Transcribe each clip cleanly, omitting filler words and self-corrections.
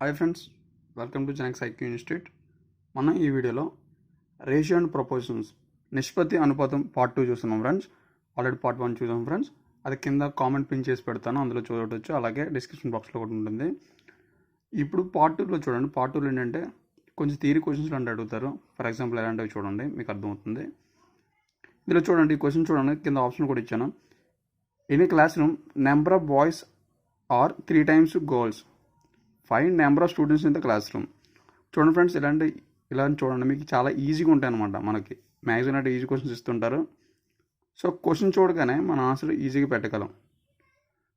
Hi friends, welcome to Genex IQ institute. మనం ఈ వీడియోలో రేషియో అండ్ ప్రపోర్షన్స్ నిష్పత్తి అనుపాతం పార్ట్ 2 చూస్తున్నాం ఫ్రెండ్స్. ఆల్రెడీ పార్ట్ 1 చూసాం ఫ్రెండ్స్. అది కింద కామెంట్ పిన్ చేసి పెడతాను, అందులో చూడవచ్చు. అలాగే డిస్క్రిప్షన్ బాక్స్లో కూడా ఉంటుంది. ఇప్పుడు పార్ట్ 2లో చూడండి. పార్ట్ 2లో ఏంటంటే కొంచెం థియరీ క్వశ్చన్స్ లాంటి అడుగుతారు. ఫర్ ఎగ్జాంపుల్ ఎలాంటివి చూడండి, మీకు అర్థమవుతుంది. ఇందులో చూడండి, ఈ క్వశ్చన్ చూడండి, కింద ఆప్షన్ కూడా ఇచ్చాను. In a class room number of boys are 3 times girls. Find number of students in the class room. చూడండి ఫ్రెండ్స్, ఇలా చూడండి, మీకు చాలా ఈజీగా ఉంటాయి అనమాట. మనకి మ్యాక్సిమం అంటే ఈజీ క్వశ్చన్స్ ఇస్తుంటారు. సో క్వశ్చన్ చూడగానే మన ఆన్సర్ ఈజీగా పెట్టగలం.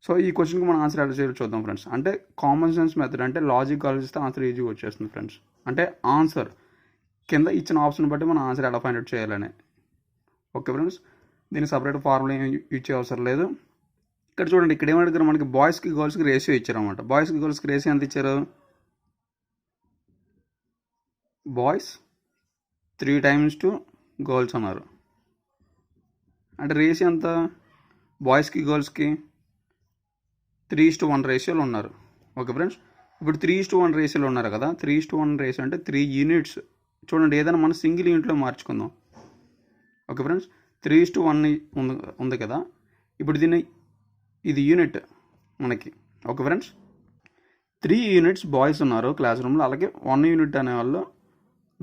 సో ఈ క్వశ్చన్కి మన ఆన్సర్ ఎలా చేయాలో చూద్దాం ఫ్రెండ్స్. అంటే కామన్ సెన్స్ మెథడ్, అంటే లాజిక్ ఆలోచిస్తే ఆన్సర్ ఈజీగా వచ్చేస్తుంది ఫ్రెండ్స్. అంటే ఆన్సర్ కింద ఇచ్చిన ఆప్షన్ బట్టి మన ఆన్సర్ ఎలా ఫైండ్ అవుట్ చేయాలని. ఓకే ఫ్రెండ్స్, దీనికి సపరేట్ ఫార్ములా యూజ్ చేయ అవసరం లేదు. ఇక్కడ చూడండి, ఇక్కడ ఏమడిగారు, మనకి బాయ్స్కి గర్ల్స్కి రేషియో ఇచ్చారనమాట. బాయ్స్కి గర్ల్స్కి రేషియో ఎంత ఇచ్చారు? బాయ్స్ 3 times గర్ల్స్ అన్నారు. అంటే రేషియో ఎంత? బాయ్స్కి గర్ల్స్కి 3:1 రేషియోలో ఉన్నారు. ఓకే ఫ్రెండ్స్, ఇప్పుడు 3:1 రేషియోలో ఉన్నారు కదా. 3:1 రేషియో అంటే 3 యూనిట్స్. చూడండి, ఏదైనా మనం సింగిల్ యూనిట్లో మార్చుకుందాం. ఓకే ఫ్రెండ్స్, 3:1 ఉంది కదా. ఇప్పుడు ఇది యూనిట్ మనకి. ఓకే ఫ్రెండ్స్, 3 units బాయ్స్ ఉన్నారు క్లాస్ రూమ్లో, అలాగే 1 unit అనేవాళ్ళు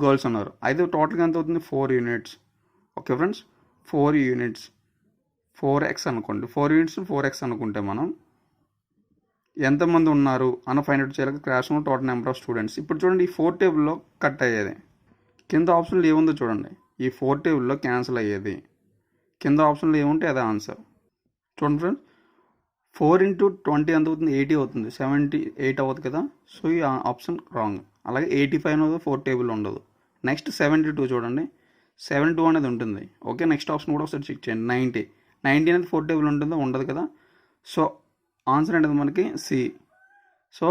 గర్ల్స్ ఉన్నారు. అయితే టోటల్గా ఎంత అవుతుంది? 4 units. Okay friends, 4 units 4x అనుకోండి. 4 units 4x అనుకుంటే మనం ఎంతమంది ఉన్నారు అన్న ఫైండ్ అవుట్ చేయాలి క్లాస్ రూమ్లో టోటల్ నెంబర్ ఆఫ్ స్టూడెంట్స్. ఇప్పుడు చూడండి, ఈ 4 టేబుల్లో కట్ అయ్యేది. కింద ఆప్షన్లో ఏముందో చూడండి, ఈ 4 టేబుల్లో క్యాన్సిల్ అయ్యేది. కింద ఆప్షన్లో ఏముంటే అదే ఆన్సర్. చూడండి ఫ్రెండ్స్, 4 into 20 ఎంత అవుతుంది? 80 అవుతుంది. 78 అవ్వదు కదా. సో ఈ ఆప్షన్ రాంగ్. అలాగే 85 అనేది 4 టేబుల్ ఉండదు. నెక్స్ట్ 72 చూడండి, 72 అనేది ఉంటుంది. ఓకే, నెక్స్ట్ ఆప్షన్ కూడా ఒకసారి చెక్ చేయండి. 90 అనేది 4 టేబుల్ ఉంటుందో? ఉండదు కదా. సో ఆన్సర్ అనేది మనకి C. So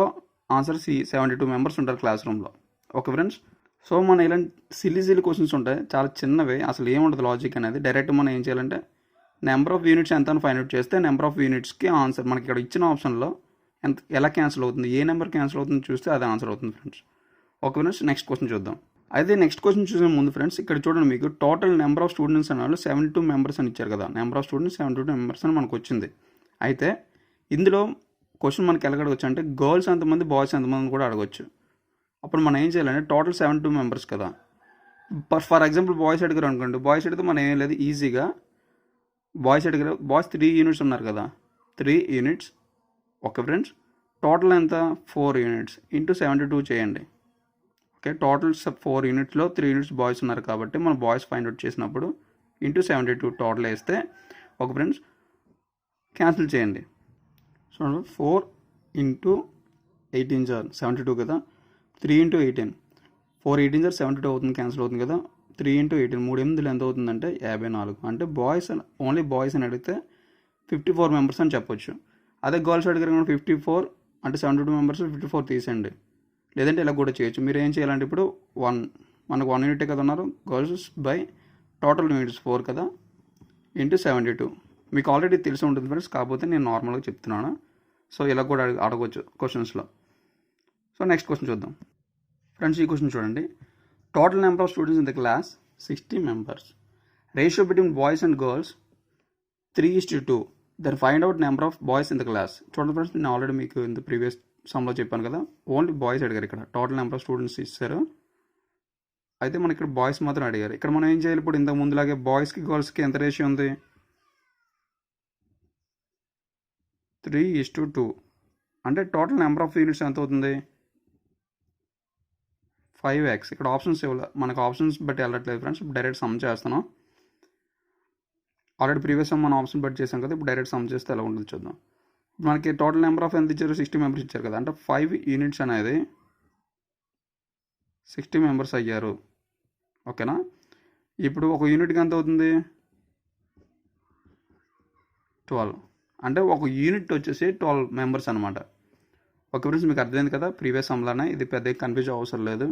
answer C. 72 members ఉంటారు క్లాస్ రూమ్లో. ఓకే ఫ్రెండ్స్, సో మన ఇలాంటి సిల్లీ క్వశ్చన్స్ ఉంటాయి, చాలా చిన్నవి, అసలు ఏముండదు లాజిక్ అనేది. డైరెక్ట్ మనం ఏం చేయాలంటే నెంబర్ ఆఫ్ యూనిట్స్ ఎంత అని ఫైండ్ అవుట్ చేస్తే నెంబర్ ఆఫ్ యూనిట్స్కి ఆన్సర్ మనకి ఇక్కడ ఇచ్చిన ఆప్షన్లో ఎలా క్యాన్సిల్ అవుతుంది, ఏ నెంబర్ క్యాన్సిల్ అవుతుంది చూస్తే అదే ఆన్సర్ అవుతుంది friends. Okay friends, next question చూద్దాం. అయితే నెక్స్ట్ క్వశ్చన్ చూసే ముందు ఫ్రెండ్స్, ఇక్కడ చూడండి, మీకు టోటల్ నెంబర్ ఆఫ్ స్టూడెంట్స్ అనే వాళ్ళు 72 మెంబర్స్ అని ఇచ్చారు కదా. నెంబర్ ఆఫ్ స్టూడెంట్స్ 72 మెంబర్స్ అని మనకు వచ్చింది. అయితే ఇందులో క్వశ్చన్ మనకి ఎలా అడగవచ్చు అంటే గర్ల్స్ ఎంతమంది, బాయ్స్ ఎంతమంది కూడా అడగవచ్చు. అప్పుడు మనం ఏం చేయాలంటే టోటల్ 72 మెంబర్స్ కదా. ఫర్ ఎగ్జాంపుల్ బాయ్స్ అడిగారు అనుకోండి. బాయ్స్ అడిగితే మనం ఏం లేదు, ఈజీగా బాయ్స్ 3 units ఉన్నారు కదా. 3 units. ఓకే ఫ్రెండ్స్, టోటల్ ఎంత? 4 units ఇంటూ 72 చేయండి. ఓకే, టోటల్ 4 unitsలో 3 units బాయ్స్ ఉన్నారు కాబట్టి మనం బాయ్స్ ఫైండ్ అవుట్ చేసినప్పుడు ఇంటూ 72 టోటల్ వేస్తే, ఓకే ఫ్రెండ్స్, క్యాన్సిల్ చేయండి. చూడండి, 4 into 18 72 కదా. 3 into 18, 4 18 72 అవుతుంది, క్యాన్సిల్ అవుతుంది కదా. 3 into 18, 3 8 ఎంత అవుతుందంటే 54. అంటే బాయ్స్, ఓన్లీ బాయ్స్ అని అడిగితే 54 మెంబర్స్ అని చెప్పొచ్చు. అదే గర్ల్స్ అడిగారు 54 అంటే 72 మెంబర్స్ 54 తీసేయండి. లేదంటే ఇలా కూడా చేయొచ్చు. మీరు ఏం చేయాలంటే ఇప్పుడు మనకు 1 యూనిటే కదా ఉన్నారు గర్ల్స్, బై టోటల్ యూనిట్స్ 4 కదా, ఇంటూ 72. మీకు ఆల్రెడీ తెలిసి ఉంటుంది ఫ్రెండ్స్, కాకపోతే నేను నార్మల్గా చెప్తున్నాను. సో ఇలా కూడా అడగవచ్చు క్వశ్చన్స్లో. సో నెక్స్ట్ క్వశ్చన్ చూద్దాం ఫ్రెండ్స్. ఈ క్వశ్చన్ చూడండి, total number of students in the class 60 members. Ratio between boys and girls 3:2. Then find out number of boys in the class. చూడండి ఫ్రెండ్స్, నేను ఆల్రెడీ మీకు ఇంత ప్రీవియస్ సమ్లో చెప్పాను కదా. ఓన్లీ బాయ్స్ అడిగారు, ఇక్కడ టోటల్ నెంబర్ ఆఫ్ స్టూడెంట్స్ ఇస్తారు. అయితే మనం ఇక్కడ బాయ్స్ మాత్రం అడిగారు. ఇక్కడ మనం ఏం చేయాలి, ఇప్పుడు ఇంతకు ముందులాగే బాయ్స్కి గర్ల్స్కి ఎంత రేషియో ఉంది? 3:2. అంటే టోటల్ నెంబర్ ఆఫ్ యూనిట్స్ ఎంత అవుతుంది? 5x. ఇక్కడ ఆప్షన్స్ ఇవ్వాలి, మనకు ఆప్షన్స్ బట్టి వెళ్ళట్లేదు ఫ్రెండ్స్. డైరెక్ట్ సమ్ చేస్తాను. ఆల్రెడీ ప్రీవియస్ సమ్ మనం ఆప్షన్ బట్టి చేసాం కదా. ఇప్పుడు డైరెక్ట్ సమ్ చేస్తే ఎలా ఉంటుంది చూద్దాం. మనకి టోటల్ నెంబర్ ఆఫ్ ఎంత ఇచ్చారు? 60 మెంబర్స్ ఇచ్చారు కదా. అంటే 5 units అనేది 60 మెంబర్స్ అయ్యారు. ఓకేనా. ఇప్పుడు ఒక యూనిట్కి ఎంత అవుతుంది? 12. అంటే ఒక యూనిట్ వచ్చేసి 12 మెంబర్స్ అనమాట. ఓకే ఫ్రెండ్స్, మీకు అర్థమైంది కదా. ప్రీవియస్ సమ్లానే ఇది పెద్ద కన్ఫ్యూజ్ అవసరం లేదు.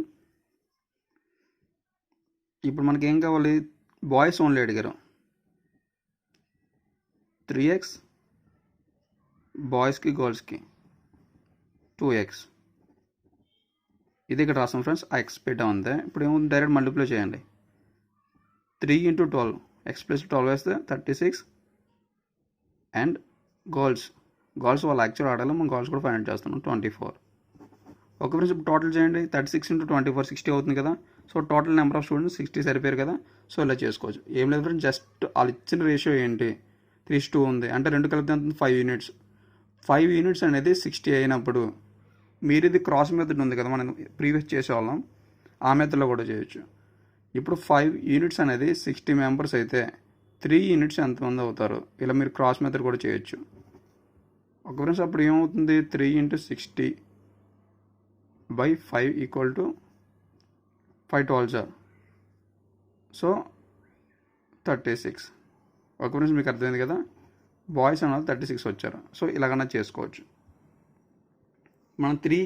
ఇప్పుడు మనకి ఏం కావాలి? బాయ్స్ ఓన్లీ అడిగారు. 3x, బాయ్స్కి గర్ల్స్కి 2x. ఇది ఇక్కడ రాస్తాం ఫ్రెండ్స్, ఆ ఎక్స్ పెట్టాం అంతే. ఇప్పుడు ఏముంది, డైరెక్ట్ మల్టిప్లై చేయండి. 3 × 12, ఎక్స్ ప్లస్ 12 వేస్తే 36 అండ్ గర్ల్స్ వాళ్ళు యాక్చువల్ ఆడాలి, మనం గర్ల్స్ కూడా ఫైండ్ అవుట్ చేస్తున్నాం 24. ఓకే ఫ్రెండ్స్, ఇప్పుడు టోటల్ చేయండి. 36 × 24 60 అవుతుంది కదా. So total number of students 60 సరిపోయారు కదా. సో ఇలా చేసుకోవచ్చు. ఏం లేదు ఫ్రెండ్స్, జస్ట్ వాళ్ళు ఇచ్చిన రేషియో ఏంటి, 3:2 ఉంది అంటే 2 కలిపితే 5 యూనిట్స్. 5 యూనిట్స్ అనేది 60 అయినప్పుడు మీరు ఇది క్రాస్ మెథడ్ ఉంది కదా, మనం ప్రీవియస్ చేసేవాళ్ళం, ఆ మెథడ్లో కూడా చేయొచ్చు. ఇప్పుడు 5 యూనిట్స్ అనేది 60 మెంబర్స్ అయితే 3 యూనిట్స్ ఎంతమంది అవుతారు, ఇలా మీరు క్రాస్ మెథడ్ కూడా చేయొచ్చు. ఒక ఫ్రెండ్స్ అప్పుడు ఏమవుతుంది, 3 × 60/5 = 5 12 సార్, సో 36. ఒక ఫ్రెండ్స్ మీకు అర్థమైంది కదా, బాయ్స్ అన్నది 36 వచ్చారు. సో ఇలాగన్నా చేసుకోవచ్చు. మనం 3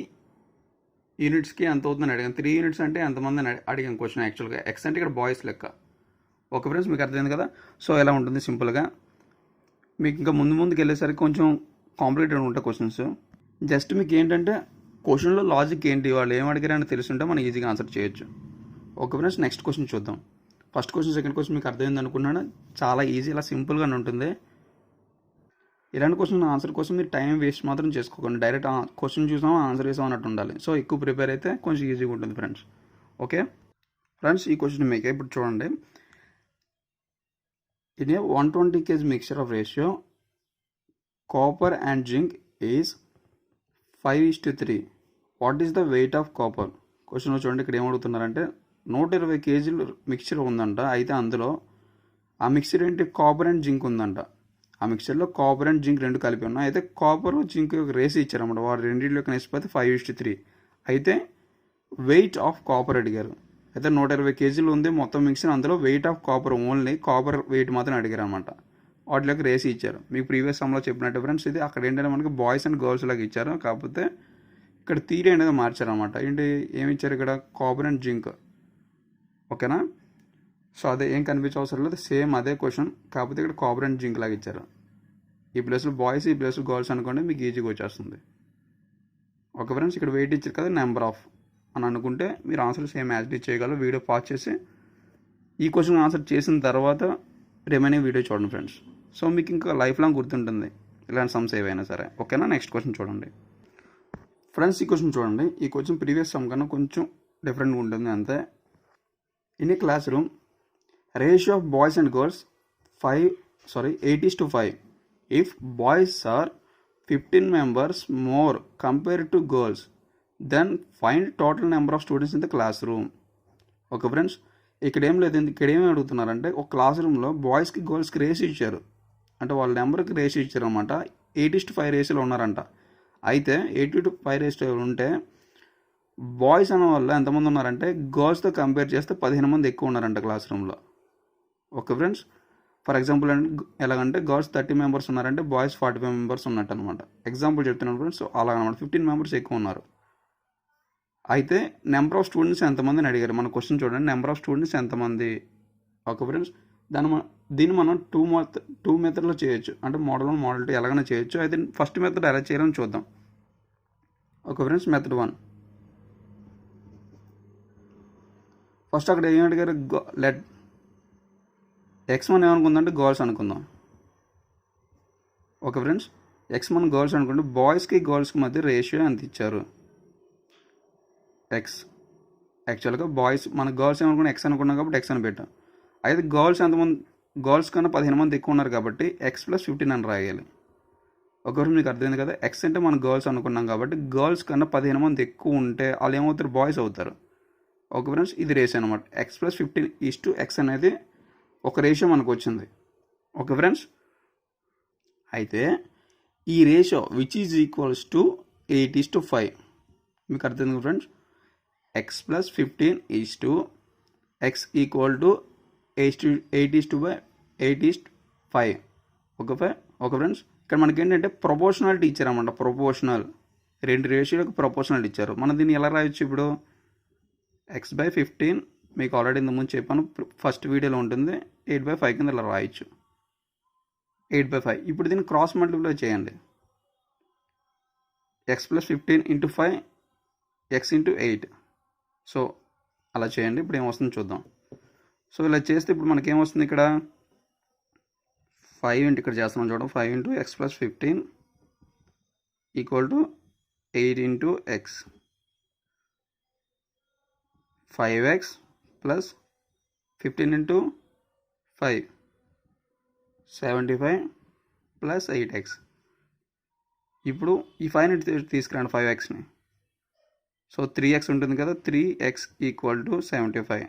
యూనిట్స్కి ఎంత అవుతుందని అడిగాం. 3 యూనిట్స్ అంటే ఎంతమంది అని అడిగాం క్వశ్చన్. యాక్చువల్గా ఎక్స్ అంటే ఇక్కడ బాయ్స్ లెక్క. ఓకే ఫ్రెండ్స్, మీకు అర్థమైంది కదా. సో ఎలా ఉంటుంది సింపుల్గా. మీకు ఇంకా ముందుకు వెళ్ళేసరికి కొంచెం కాంప్లికేటెడ్ ఉంటాయి క్వశ్చన్స్. జస్ట్ మీకు ఏంటంటే క్వశ్చన్లో లాజిక్ ఏంటి, వాళ్ళు ఏం అడిగారని తెలుసుంటే మనం ఈజీగా ఆన్సర్ చేయొచ్చు. ఓకే ఫ్రెండ్స్, నెక్స్ట్ క్వశ్చన్ చూద్దాం. ఫస్ట్ క్వశ్చన్ సెకండ్ క్వశ్చన్ మీకు అర్థమైంది అనుకున్నాను. చాలా ఈజీ, ఇలా సింపుల్గానే ఉంటుంది. ఇలాంటి క్వశ్చన్ ఆన్సర్ కోసం మీరు టైం వేస్ట్ మాత్రం చేసుకోకండి. డైరెక్ట్ క్వశ్చన్ చూసాం ఆన్సర్ చేసాం అన్నట్టు ఉండాలి. సో ఎక్కువ ప్రిపేర్ అయితే కొంచెం ఈజీగా ఉంటుంది ఫ్రెండ్స్. ఓకే ఫ్రెండ్స్, ఈ క్వశ్చన్ మీకే ఇప్పుడు చూడండి. In A 120 kg mixture of ratio copper and zinc is 5:3. What is the weight of copper? క్వశ్చన్లో చూడండి, ఇక్కడ ఏమడుగుతున్నారంటే 120 kg మిక్చర్ ఉందంట. అయితే అందులో ఆ మిక్చర్ ఏంటి, కాపర్ అండ్ జింక్ ఉందంట. ఆ మిక్చర్లో కాపర్ అండ్ జింక్ రెండు కలిపి ఉన్నాయి. అయితే కాపర్ జింక్ యొక్క రేస్ ఇచ్చారన్నమాట. వారు రెండింటి యొక్క నిష్పత్తి 5:3. అయితే వెయిట్ ఆఫ్ కాపర్ అడిగారు. అయితే 120 kg ఉంది మొత్తం మిక్చర్, అందులో weight of copper, only copper weight మాత్రం అడిగారు అనమాట. వాటిలోకి రేసి ఇచ్చారు. మీకు ప్రీవియస్ సమ్లో చెప్పినట్టు ఫ్రెండ్స్, ఇది అక్కడ ఏంటంటే మనకి బాయ్స్ అండ్ గర్ల్స్ లాగా ఇచ్చారు. కాకపోతే ఇక్కడ థియరీ అనేది మార్చారనమాట. ఏంటి ఏమి ఇచ్చారు ఇక్కడ, కాపర్ అండ్ జింక్. ఓకేనా. సో అదే, ఏం కనిపించే అవసరం లేదు, సేమ్ అదే క్వశ్చన్, కాకపోతే ఇక్కడ కాపర్ అండ్ జింక్ లాగా ఇచ్చారు. ఈ ప్లేస్లో బాయ్స్, ఈ ప్లేస్లో గర్ల్స్ అనుకోండి, మీకు ఈజీగా వచ్చేస్తుంది. ఓకే ఫ్రెండ్స్, ఇక్కడ వెయిట్ ఇచ్చారు కదా, నెంబర్ ఆఫ్ అని అనుకుంటే మీరు ఆన్సర్ సేమ్ యాజ్ ఇట్ చేయగలరు. వీడియో పాజ్ చేసి ఈ క్వశ్చన్ ఆన్సర్ చేసిన తర్వాత రిమైనింగ్ వీడియో చూడండి ఫ్రెండ్స్. సో మీకు ఇంకా లైఫ్ లాంగ్ గుర్తుంటుంది ఇలాంటి సమ్స్ ఏవైనా సరే. ఓకేనా. నెక్స్ట్ క్వశ్చన్ చూడండి ఫ్రెండ్స్. ఈ క్వశ్చన్ చూడండి. ఈ క్వశ్చన్ ప్రీవియస్ సమ్ కన్నా కొంచెం డిఫరెంట్గా ఉంటుంది అంతే. In a class room ratio of boys and girls 8:5. If boys are 15 members more compared to girls, then find total number of students in the classroom. Okay friends, ఇక్కడ ఏం లేదు, ఇక్కడ ఏమి అడుగుతున్నారంటే ఒక క్లాస్ రూమ్లో బాయ్స్కి గర్ల్స్కి రేషియో ఇచ్చారు. అంటే వాళ్ళ నెంబర్కి రేషియో ఇచ్చారు అనమాట. 8:5 రేషియోలో ఉన్నారంట. అయితే 8:5 రేషియో ఉంటే బాయ్స్ అనే వాళ్ళు ఎంతమంది ఉన్నారంటే గర్ల్స్తో కంపేర్ చేస్తే 15 మంది ఎక్కువ ఉన్నారంట క్లాస్ రూమ్లో. ఓకే ఫ్రెండ్స్, ఫర్ ఎగ్జాంపుల్ ఎలాగంటే గర్ల్స్ 30 members ఉన్నారంటే బాయ్స్ 45 members ఉన్నట్టు అనమాట. ఎగ్జాంపుల్ చెప్తున్నాను ఫ్రెండ్స్. సో అలా అనమాట, 15 members ఎక్కువ ఉన్నారు. అయితే నెంబర్ ఆఫ్ స్టూడెంట్స్ ఎంతమందిని అడిగారు. మన క్వశ్చన్ చూడండి, నెంబర్ ఆఫ్ స్టూడెంట్స్ ఎంతమంది. ఓకే ఫ్రెండ్స్, దీన్ని మనం టూ మెథడ్లో చేయొచ్చు. అంటే మోడల్ 1 మోడల్ 2 ఎలాగైనా చేయొచ్చు. అయితే ఫస్ట్ మెథడ్ ఎలా చేయాలని చూద్దాం. Okay friends, method 1. ఫస్ట్ అక్కడ ఏం అడిగారు, ఎక్స్ మనం ఏమనుకుందాం, గర్ల్స్ అనుకుందాం. ఓకే ఫ్రెండ్స్, ఎక్స్ మనం గర్ల్స్ అనుకుంటే బాయ్స్కి గర్ల్స్కి మధ్య రేషియో ఎంత ఇచ్చారు, ఎక్స్. యాక్చువల్గా బాయ్స్, మన గర్ల్స్ ఏమనుకున్నాం, ఎక్స్ అనుకున్నాం కాబట్టి ఎక్స్ అని పెట్టాం. అయితే గర్ల్స్ ఎంతమంది, గర్ల్స్ కన్నా 15 మంది ఎక్కువ ఉన్నారు కాబట్టి ఎక్స్ + 15 అని రాయాలి. ఒకరు మీకు అర్థమైంది కదా. ఎక్స్ అంటే మనం గర్ల్స్ అనుకున్నాం కాబట్టి గర్ల్స్ కన్నా 15 మంది ఎక్కువ ఉంటే వాళ్ళు ఏమవుతారు, బాయ్స్ అవుతారు. ఓకే ఫ్రెండ్స్, ఇది రేషియో అనమాట. ఎక్స్ + 15:x అనేది ఒక రేషియో మనకు వచ్చింది. ఓకే ఫ్రెండ్స్, అయితే ఈ ratio which is equals to 8:5. మీకు అర్థమైంది friends. x + 15 x equal to 8:5. Okay friends, ఇక్కడ మనకి ఏంటంటే ప్రొపోర్షనాలిటీ ఇచ్చారన్నమాట. ప్రొపోర్షనల్, రెండు రేషియోలకు ప్రొపోర్షనల్ ఇచ్చారు. మనం దీన్ని ఎలా రాయొచ్చు, ఇప్పుడు x/15 మీకు ఆల్రెడీ ఇంతకుముందు చెప్పాను, ఫస్ట్ వీడియోలో ఉంటుంది. 8/5 కింద ఇలా రాయొచ్చు. 8/5. ఇప్పుడు దీన్ని క్రాస్ మల్టిప్లై చేయండి. x + 15 × 5 x × 8. సో అలా చేయండి. ఇప్పుడు ఏమొస్తుందో చూద్దాం. సో ఇలా చేస్తే ఇప్పుడు మనకేమొస్తుంది ఇక్కడ 5 ఇంటూ ఇక్కడ చేస్తున్నాం చూడండి. 5 into X plus 15 equal to 8 into X. 5x plus 15 into 5 75 plus 8x. ఇప్పుడు ఈ 5ని తీసుకురండి 5xని. సో 3x ఉంటుంది కదా, 3x equal to 75.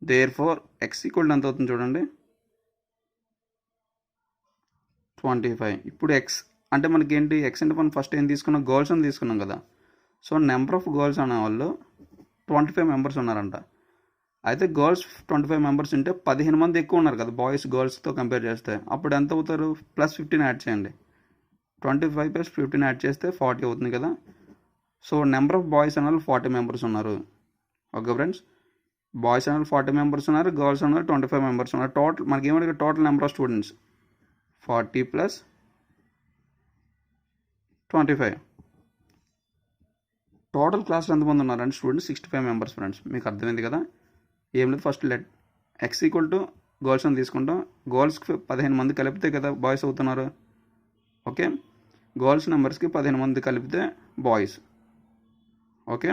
Therefore x equal ఎంత అవుతుంది చూడండి, 25. ఇప్పుడు ఎక్స్ అంటే మనకి ఏంటి, ఎక్స్ అంటే మనం ఫస్ట్ ఏం తీసుకున్నాం, గర్ల్స్ అని తీసుకున్నాం కదా. సో నెంబర్ ఆఫ్ గర్ల్స్ అనే వాళ్ళు 25 మెంబర్స్ ఉన్నారంట. అయితే గర్ల్స్ 25 మెంబర్స్ ఉంటే 15 మంది ఎక్కువ ఉన్నారు కదా బాయ్స్ గర్ల్స్తో కంపేర్ చేస్తే. అప్పుడు ఎంత అవుతారు, ప్లస్ 15 యాడ్ చేయండి. 25 ప్లస్ 15 యాడ్ చేస్తే 40 అవుతుంది కదా. సో నెంబర్ ఆఫ్ బాయ్స్ అనే వాళ్ళు 40 మెంబర్స్ ఉన్నారు. ఓకే ఫ్రెండ్స్, బాయ్స్ అనే వాళ్ళు 40 మెంబర్స్ ఉన్నారు, గర్ల్స్ అనే వాళ్ళు 25 మెంబర్స్ ఉన్నారు. టోటల్ మనకి ఏమంటే total number of students 40 plus 25. Total క్లాస్లో ఎంతమంది ఉన్నారంటే స్టూడెంట్స్ 65 మెంబర్స్ ఫ్రెండ్స్. మీకు అర్థమైంది కదా. ఏం లేదు, first X equal to girls అని తీసుకుంటాం. గర్ల్స్కి 15 మంది కలిపితే కదా బాయ్స్ అవుతున్నారు. ఓకే, గర్ల్స్ నెంబర్స్కి 15 మంది కలిపితే బాయ్స్. ఓకే,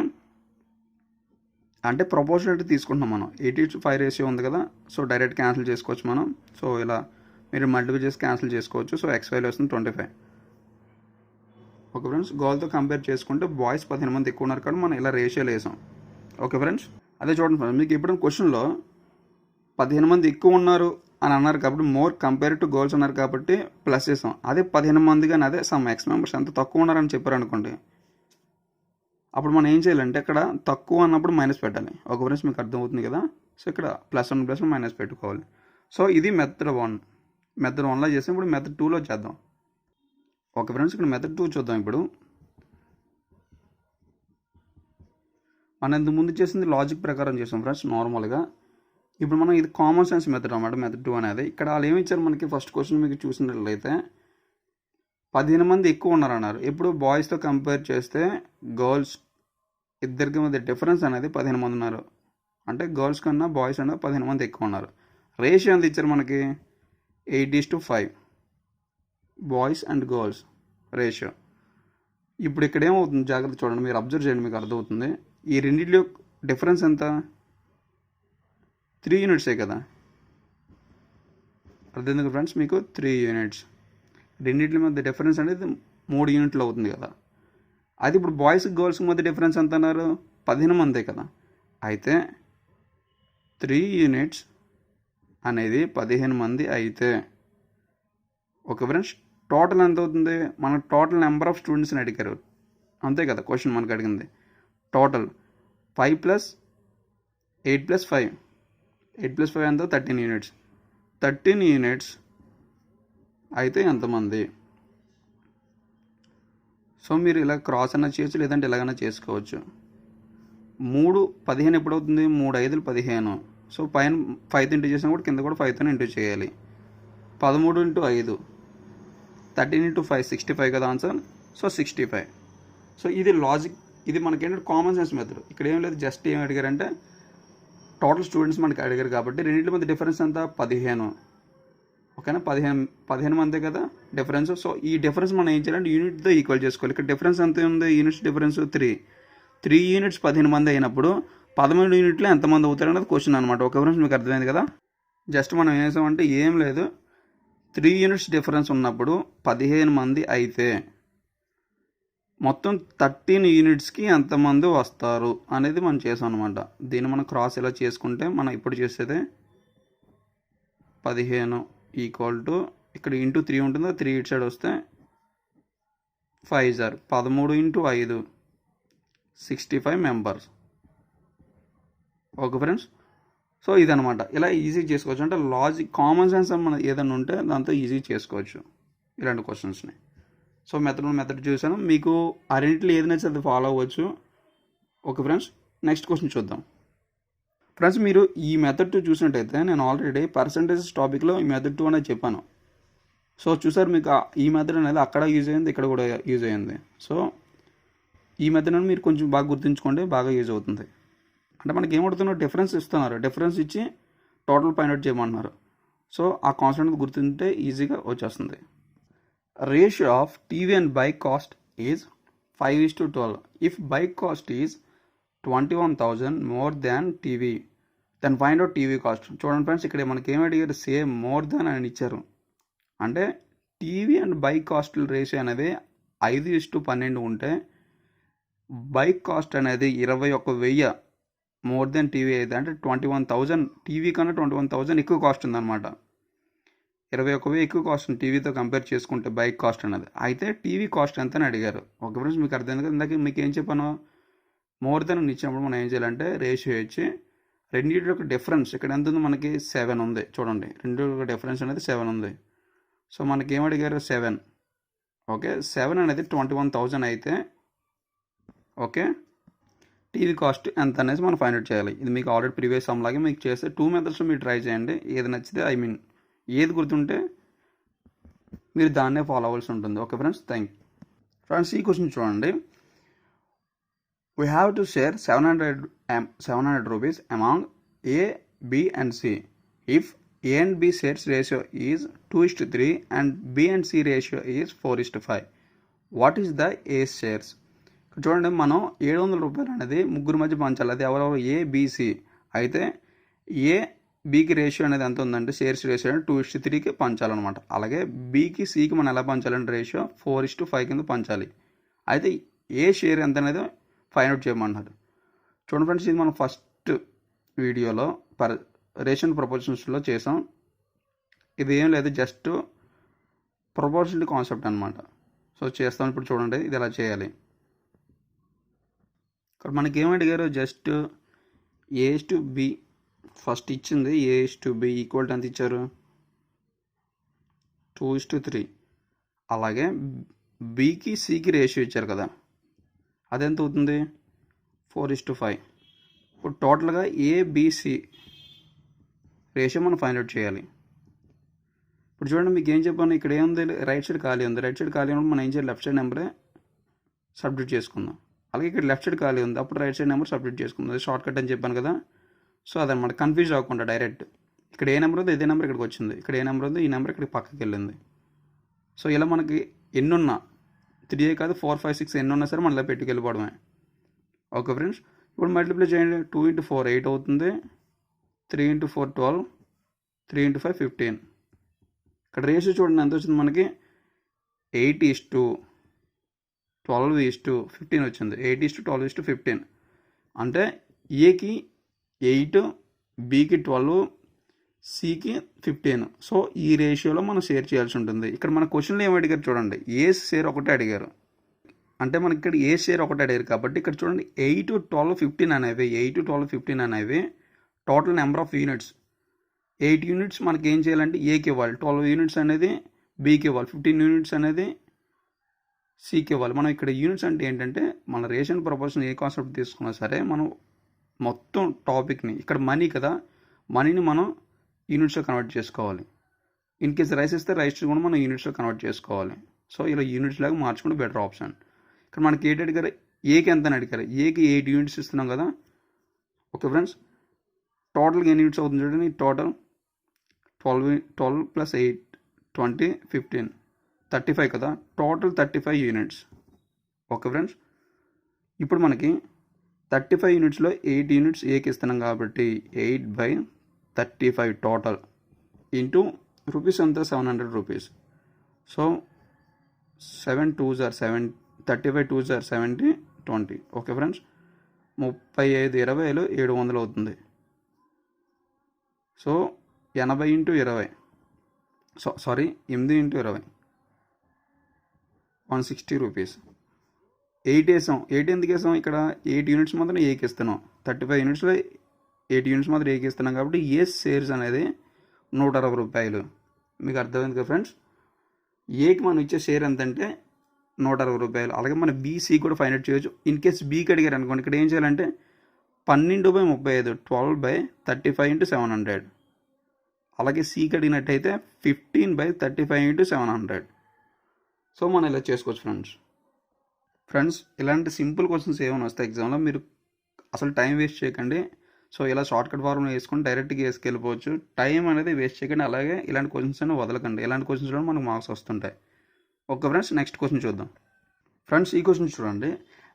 అంటే ప్రపోర్షనాలిటీ తీసుకుంటున్నాం మనం. 80:5 రేషియో ఉంది కదా, సో డైరెక్ట్ క్యాన్సిల్ చేసుకోవచ్చు మనం. సో ఇలా మీరు మల్టిప్లై చేసి క్యాన్సిల్ చేసుకోవచ్చు. సో ఎక్స్ వాల్యూ వస్తుంది 25. ఓకే ఫ్రెండ్స్, గర్ల్తో కంపేర్ చేసుకుంటే బాయ్స్ 15 మంది ఎక్కువ ఉన్నారు కాబట్టి మనం ఇలా రేషియోలు వేసాం. ఓకే ఫ్రెండ్స్, అదే చూడండి ఫ్రెండ్స్, మీకు ఎప్పుడైనా క్వశ్చన్లో 15 మంది ఎక్కువ ఉన్నారు అని అన్నారు కాబట్టి మోర్ కంపేర్ టు గర్ల్స్ అన్నారు కాబట్టి ప్లస్ చేసాం. అదే 15 మంది కానీ అదే సమ్ ఎక్స్ మెంబర్స్ ఎంత తక్కువ ఉన్నారని చెప్పారు అనుకోండి, అప్పుడు మనం ఏం చేయాలంటే ఇక్కడ తక్కువ అన్నప్పుడు మైనస్ పెట్టాలి. ఓకే ఫ్రెండ్స్, మీకు అర్థమవుతుంది కదా. సో ఇక్కడ +1 ప్లస్ మైనస్ పెట్టుకోవాలి. సో ఇది మెథడ్ 1. మెథడ్ 1లో చేసాం. ఇప్పుడు మెథడ్ 2లో చేద్దాం. ఓకే ఫ్రెండ్స్, ఇక్కడ మెథడ్ 2 చూద్దాం. ఇప్పుడు మనం ఇంతకు ముందు చేసింది లాజిక్ ప్రకారం చేసాం ఫ్రెండ్స్ నార్మల్గా. ఇప్పుడు మనం ఇది కామన్ సెన్స్ మెథడ్ అన్నమాట, మెథడ్ 2 అనేది. ఇక్కడ వాళ్ళు ఏమి ఇచ్చారు మనకి, ఫస్ట్ క్వశ్చన్ మీకు చూసినట్లయితే 15 మంది ఎక్కువ ఉన్నారన్నారు. ఇప్పుడు బాయ్స్తో కంపేర్ చేస్తే గర్ల్స్ ఇద్దరికి మధ్య డిఫరెన్స్ అనేది 15 మంది ఉన్నారు. అంటే గర్ల్స్ కన్నా బాయ్స్ అన్నా 15 మంది ఎక్కువ ఉన్నారు. రేషియో ఎంత ఇచ్చారు మనకి, 8:5 బాయ్స్ అండ్ గర్ల్స్ రేషియో. ఇప్పుడు ఇక్కడ ఏమవుతుంది జాగ్రత్త చూడండి, మీరు అబ్జర్వ్ చేయండి, మీకు అర్థమవుతుంది. ఈ రెండింటిలో డిఫరెన్స్ ఎంత, 3 యూనిట్సే కదా. అర్థమైంది ఫ్రెండ్స్ మీకు, 3 యూనిట్స్. రెండింటి మధ్య డిఫరెన్స్ అనేది 3 యూనిట్లు అవుతుంది కదా. అది ఇప్పుడు బాయ్స్ గర్ల్స్ మధ్య డిఫరెన్స్ ఎంత అన్నారు, 15 మందే కదా. అయితే 3 యూనిట్స్ అనేది 15 మంది అయితే ఓకే ఫ్రెండ్స్, టోటల్ ఎంత అవుతుంది, మన టోటల్ నెంబర్ ఆఫ్ స్టూడెంట్స్ని అడిగారు అంతే కదా. క్వశ్చన్ మనకు అడిగింది టోటల్ 5 ప్లస్ 8 ప్లస్ 5. 8 ప్లస్ 5 ఎంత, 13 యూనిట్స్. 13 యూనిట్స్ అయితే ఎంతమంది. సో మీరు ఇలా క్రాస్ అన్నా చేయొచ్చు, లేదంటే ఇలాగైనా చేసుకోవచ్చు. 3 15 ఎప్పుడవుతుంది, 3 5 15. సో పైన 5 ఇంటూ చేసినా కూడా కింద కూడా 5తో ఇంటూ చేయాలి. 13 ఇంటూ 5 13 ఇంటూ 5 65 కదా ఆన్సర్. సో 65. సో ఇది లాజిక్, ఇది మనకేంటంటే కామన్ సెన్స్ మెథడ్. ఇక్కడ ఏం లేదు, జస్ట్ ఏం అడిగారంటే టోటల్ స్టూడెంట్స్ మనకి అడిగారు కాబట్టి రెండింటి మధ్య డిఫరెన్స్ ఎంత, 15. ఓకేనా, 15 మందే కదా డిఫరెన్స్. సో ఈ డిఫరెన్స్ మనం ఏం చేయాలంటే యూనిట్తో ఈక్వల్ చేసుకోవాలి. ఇక్కడ డిఫరెన్స్ ఎంత ఉంది, యూనిట్స్ డిఫరెన్స్ 3 యూనిట్స్ 15 మంది అయినప్పుడు 13 యూనిట్లు ఎంతమంది అవుతారు అనేది క్వశ్చన్ అనమాట. ఓకే ఫ్రెండ్స్, మీకు అర్థమైంది కదా. జస్ట్ మనం ఏం చేసామంటే ఏం లేదు, 3 యూనిట్స్ డిఫరెన్స్ ఉన్నప్పుడు 15 మంది అయితే మొత్తం 13 యూనిట్స్కి ఎంతమంది వస్తారు అనేది మనం చేసాం అనమాట. దీన్ని మనం క్రాస్ ఇలా చేసుకుంటే మనం ఇప్పుడు చేసేదే 15 ఈక్వల్ టు ఇక్కడ ఇంటూ 3 ఉంటుంది, 3 ఇటు సైడ్ వస్తే 5 sir 13 into 5 65 members. Okay friends, so ఇదనమాట. ఇలా ఈజీ చేసుకోవచ్చు. అంటే లాజిక్ కామన్ సెన్స్ మనం ఏదైనా ఉంటే దాంతో ఈజీ చేసుకోవచ్చు ఇలాంటి క్వశ్చన్స్ని. సో మెథడ్ చూసాను, మీకు ఆ రెండింటిలో ఏది నచ్చితే అది ఫాలో అవ్వచ్చు. ఓకే ఫ్రెండ్స్, నెక్స్ట్ క్వశ్చన్ చూద్దాం. ఫ్రెండ్స్, మీరు ఈ మెథడ్ 2 చూసినట్టయితే నేను ఆల్రెడీ పర్సంటేజెస్ టాపిక్లో ఈ మెథడ్ 2 అనేది చెప్పాను. సో చూసారు, మీకు ఈ మెథడ్ అనేది అక్కడ యూజ్ అయ్యింది, ఇక్కడ కూడా యూజ్ అయ్యింది. సో ఈ మెథడ్ అనేది మీరు కొంచెం బాగా గుర్తుంచుకోండి, బాగా యూజ్ అవుతుంది. అంటే మనకి ఏమడుతున్నారు, డిఫరెన్స్ ఇస్తున్నారు, డిఫరెన్స్ ఇచ్చి టోటల్ ఫైండ్ అవుట్ చేయమంటున్నారు. సో ఆ కాన్సెప్ట్ గుర్తుంటే ఈజీగా వచ్చేస్తుంది. Ratio of TV and bike cost is 5:12. If bike cost is 21,000 more than TV, then find out TV cost. చూడండి ఫ్రెండ్స్, ఇక్కడ మనకి ఏమి అడిగారు, సేమ్ మోర్ దాన్ అని ఇచ్చారు. అంటే TV and bike cost ratio అనేది 5:12 ఉంటే బైక్ కాస్ట్ అనేది 21,000 మోర్ దెన్ టీవీ అయితే, అంటే 21,000 టీవీ కన్నా 21,000 ఎక్కువ కాస్ట్ ఉందన్నమాట. 21,000 ఎక్కువ కాస్ట్ ఉంది టీవీతో కంపేర్ చేసుకుంటే బైక్ కాస్ట్ అనేది. అయితే టీవీ కాస్ట్ ఎంత అని అడిగారు. ఓకే ఫ్రెండ్స్, మీకు అర్థమైంది కదా. ఇందాక మీకు ఏం చెప్పాను, మోర్ దెన్ ఇచ్చినప్పుడు మనం ఏం చేయాలంటే రేషియో ఇచ్చి రెండింటి యొక్క డిఫరెన్స్ ఇక్కడ ఎంత ఉంది, మనకి 7 ఉంది. చూడండి, రెండు యొక్క డిఫరెన్స్ అనేది 7 ఉంది. సో మనకి ఏం అడిగారు, 7. ఓకే, 7 అనేది 21,000 అయితే ఓకే టీవీ కాస్ట్ ఎంత అనేది మనం ఫైండ్ అవుట్ చేయాలి. ఇది మీకు ఆల్రెడీ ప్రీవియస్ సమ్ లాగే మీకు చేస్తే 2 మెథడ్స్లో మీరు ట్రై చేయండి. ఏది నచ్చితే ఏది గుర్తుంటే మీరు దాన్నే ఫాలో అవ్వాల్సి ఉంటుంది. Okay friends, thank you. Friends, ఈ క్వశ్చన్ చూడండి. We have to share 700 rupees among A, B and C. If A and B shares ratio is 2:3 and B and C ratio is 4:5, what is the A shares? చూడండి, మనం 700 రూపాయలు అనేది ముగ్గురు మధ్య పంచాలి. అది ఎవరెవరు, ఏ, బీసీ. అయితే ఏ బీకి రేషియో అనేది ఎంత ఉందంటే షేర్స్ రేషియో అంటే 2:3కి పంచాలన్నమాట. అలాగే బీకి సికి మనం ఎలా పంచాలంటే రేషియో 4:5 కింద పంచాలి. అయితే ఏ షేర్ ఎంత అనేది ఫైండ్ అవుట్ చేయమంటారు. చూడండి ఫ్రెండ్స్, ఇది మనం ఫస్ట్ వీడియోలో రేషన్ ప్రపోర్షన్స్లో చేసాం. ఇది ఏం లేదు, జస్ట్ ప్రపోర్షనల్ కాన్సెప్ట్ అనమాట. సో చేస్తాం. ఇప్పుడు చూడండి ఇది ఎలా చేయాలి. ఇక్కడ మనకి ఏమడిగారు, జస్ట్ A:B ఫస్ట్ ఇచ్చింది. A:B ఈక్వల్ టు ఎంత ఇచ్చారు, 2:3. అలాగే బీకి సికి రేషియో ఇచ్చారు కదా, అదెంత అవుతుంది, 4:5. ఇప్పుడు టోటల్గా ఏబిసి రేషియో మనం ఫైండ్ అవుట్ చేయాలి. ఇప్పుడు చూడండి, మీకు ఏం చెప్పాను, ఇక్కడ ఏముంది, రైట్ సైడ్ ఖాళీ ఉంది. రైట్ సైడ్ ఖాళీ ఉన్నప్పుడు మనం ఏం చేయాలి, లెఫ్ట్ సైడ్ నెంబరే సబ్స్టిట్యూట్ చేసుకుందాం. అలాగే ఇక్కడ లెఫ్ట్ సైడ్ ఖాళీ ఉంది, అప్పుడు రైట్ సైడ్ నెంబర్ సబ్స్టిట్యూట్ చేసుకుందాం. అది షార్ట్ కట్ అని చెప్పాను కదా. సో అదనమాట, కన్ఫ్యూజ్ అవ్వకుండా డైరెక్ట్ ఇక్కడ ఏ నెంబర్ ఉందో ఇదే నెంబర్ ఇక్కడికి వచ్చింది, ఇక్కడ ఏ నెంబర్ ఉందో ఈ నెంబర్ ఇక్కడికి పక్కకి వెళ్ళింది. సో ఇలా మనకి ఎన్నున్నా 3 కాదు 4, 5, 6 ఎన్ని ఉన్నా సరే మన ఇలా పెట్టుకెళ్ళిపోవడమే. ఓకే ఫ్రెండ్స్, ఇప్పుడు మల్టిప్లై చేయండి. 2 × 4 8 అవుతుంది, 3 × 4 12, 3 × 5 15. ఇక్కడ రేషియో చూడండి ఎంత వచ్చింది మనకి, 8:12:15 వచ్చింది. 8:12:15 అంటే ఏకి 8, బీకి 12, సికి 15. సో ఈ రేషియోలో మనం షేర్ చేయాల్సి ఉంటుంది. ఇక్కడ మన క్వశ్చన్లో ఏమి అడిగారు చూడండి, ఏ షేర్ ఒకటే అడిగారు. అంటే మనకి ఇక్కడ ఏ షేర్ ఒకటే అడిగారు కాబట్టి ఇక్కడ చూడండి 8, 12, 15 అనేవి 8, 12, 15 అనేవి total number of units. 8 units మనకి ఏం చేయాలంటే ఏకి ఇవ్వాలి, 12 యూనిట్స్ అనేది బీకి ఇవ్వాలి, 15 యూనిట్స్ అనేది సికి ఇవ్వాలి. మనం ఇక్కడ యూనిట్స్ అంటే ఏంటంటే మన రేషన్ ప్రపోర్షన్ ఏ కాన్సెప్ట్ తీసుకున్నా సరే మనం మొత్తం టాపిక్ని, ఇక్కడ మనీ కదా, మనీని మనం యూనిట్స్లో కన్వర్ట్ చేసుకోవాలి. ఇన్ కేస్ రైస్ ఇస్తే రైస్ కూడా మనం యూనిట్స్లో కన్వర్ట్ చేసుకోవాలి. సో ఇలా యూనిట్స్ లాగా మార్చుకుంటే బెటర్ ఆప్షన్. ఇక్కడ మనకి ఏంటి అడిగారు, ఏకి ఎంత అని అడిగారు. ఏకి 8 యూనిట్స్ ఇస్తున్నాం కదా. ఓకే ఫ్రెండ్స్, టోటల్గా ఎన్ని యూనిట్స్ అవుతుంది చూడండి, టోటల్ 12 + 8 20 15 35 కదా, టోటల్ 35 యూనిట్స్. ఓకే ఫ్రెండ్స్, ఇప్పుడు మనకి 35 యూనిట్స్లో 8 యూనిట్స్ ఏకి ఇస్తున్నాం కాబట్టి 8/35 టోటల్ ఇంటూ రూపీస్ అంతా 700 rupees. So 7 2s are 7, 35 2s are 70, 20. Okay friends, 35 20 700 అవుతుంది. So 80 × 20 8 × 20 160 rupees. 8 వేసాం. 8 ఎందుకు వేసాం, ఇక్కడ 8 యూనిట్స్ మాత్రం ఏకి ఇస్తున్నాం. 35 యూనిట్స్లో 8 యూనిట్స్ మాత్రం ఏకి ఇస్తున్నాం కాబట్టి ఏ షేర్స్ అనేది 160 రూపాయలు. మీకు అర్థమైంది కదా ఫ్రెండ్స్. ఏకి మనం ఇచ్చే షేర్ ఎంతంటే 160 రూపాయలు. అలాగే మన బీసీ కూడా ఫైండ్ అవుట్ చేయొచ్చు. ఇన్ కేస్ బీకి అడిగారు అనుకోండి, ఇక్కడ ఏం చేయాలంటే 12/35 12/35 × 700. అలాగే సికి అడిగినట్టయితే 15/35 × 700. సో మనం ఇలా చేసుకోవచ్చు ఫ్రెండ్స్. ఇలాంటి సింపుల్ క్వశ్చన్స్ ఏమైనా వస్తాయి ఎగ్జామ్లో, మీరు అసలు టైం వేస్ట్ చేయకండి. సో ఇలా షార్ట్కట్ ఫార్ములా వేసుకొని డైరెక్ట్గా వేసుకెళ్ళిపోవచ్చు. టైం అనేది వేస్ట్ చేయకండి. అలాగే ఇలాంటి క్వశ్చన్స్ అని వదలకండి. ఇలాంటి క్వశ్చన్స్ కూడా మనకు మార్క్స్ వస్తుంటాయి. ఓకే ఫ్రెండ్స్, నెక్స్ట్ క్వశ్చన్ చూద్దాం. ఫ్రెండ్స్, ఈ క్వశ్చన్ చూడండి.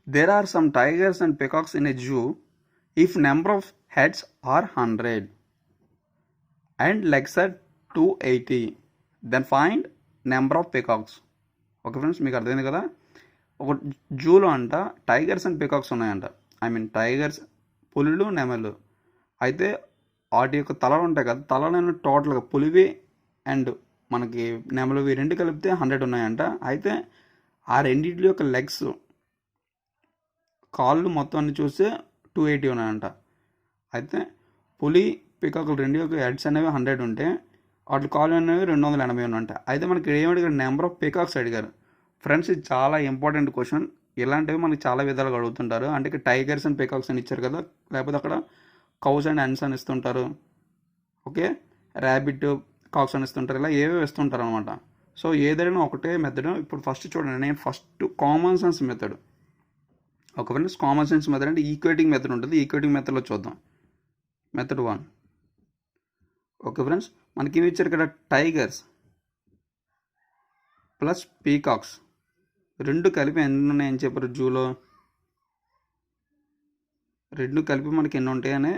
There are some tigers and peacocks in a zoo if number of heads are 100 and legs are 280 then find number of peacocks. Okay friends, మీకు అర్థమైంది కదా. ఒక జూలో అంట టైగర్స్ అండ్ పికాక్స్ ఉన్నాయంట. ఐ మీన్ టైగర్స్, పులులు, నెమలు. అయితే వాటి యొక్క తలలు ఉంటాయి కదా, తలలను టోటల్గా పులివి అండ్ మనకి నెమలివి రెండు కలిపితే 100 ఉన్నాయంట. అయితే ఆ రెండింటి యొక్క లెగ్స్, కాళ్ళు మొత్తం అన్ని చూస్తే 280 ఉన్నాయంట. అయితే పులి, పికాకులు రెండు యొక్క హెడ్స్ అనేవి 100 ఉంటే వాటి కాళ్ళు అనేవి 280 ఉన్నాయంట. అయితే మనకి ఏమడిగారు, నెంబర్ ఆఫ్ పికాక్స్ అడిగారు. ఫ్రెండ్స్, ఇది చాలా ఇంపార్టెంట్ క్వశ్చన్. ఇలాంటివి మనకి చాలా విధాలుగా అడుగుతుంటారు. అంటే ఇక్కడ టైగర్స్ అండ్ పికాక్స్ అని ఇచ్చారు కదా, లేకపోతే అక్కడ కౌస్ అండ్ హెన్స్ అని ఇస్తుంటారు. ఓకే, ర్యాబిట్, కాక్స్ అని ఇస్తుంటారు. ఇలా ఏవో ఇస్తుంటారు అనమాట. సో ఏదైనా ఒకటే మెథడ్. ఇప్పుడు ఫస్ట్ చూడండి, నేను first common sense method. Okay friends, common sense method అంటే ఈక్వేటింగ్ మెథడ్ ఉంటుంది. ఈక్వేటింగ్ మెథడ్లో చూద్దాం. మెథడ్ 1. ఓకే ఫ్రెండ్స్, మనకి ఏమి ఇచ్చారు ఇక్కడ, టైగర్స్ ప్లస్ పీకాక్స్ రెండు కలిపి ఎన్ని ఉన్నాయని చెప్పారు జూలో. రెండు కలిపి మనకి ఎన్ని ఉంటాయని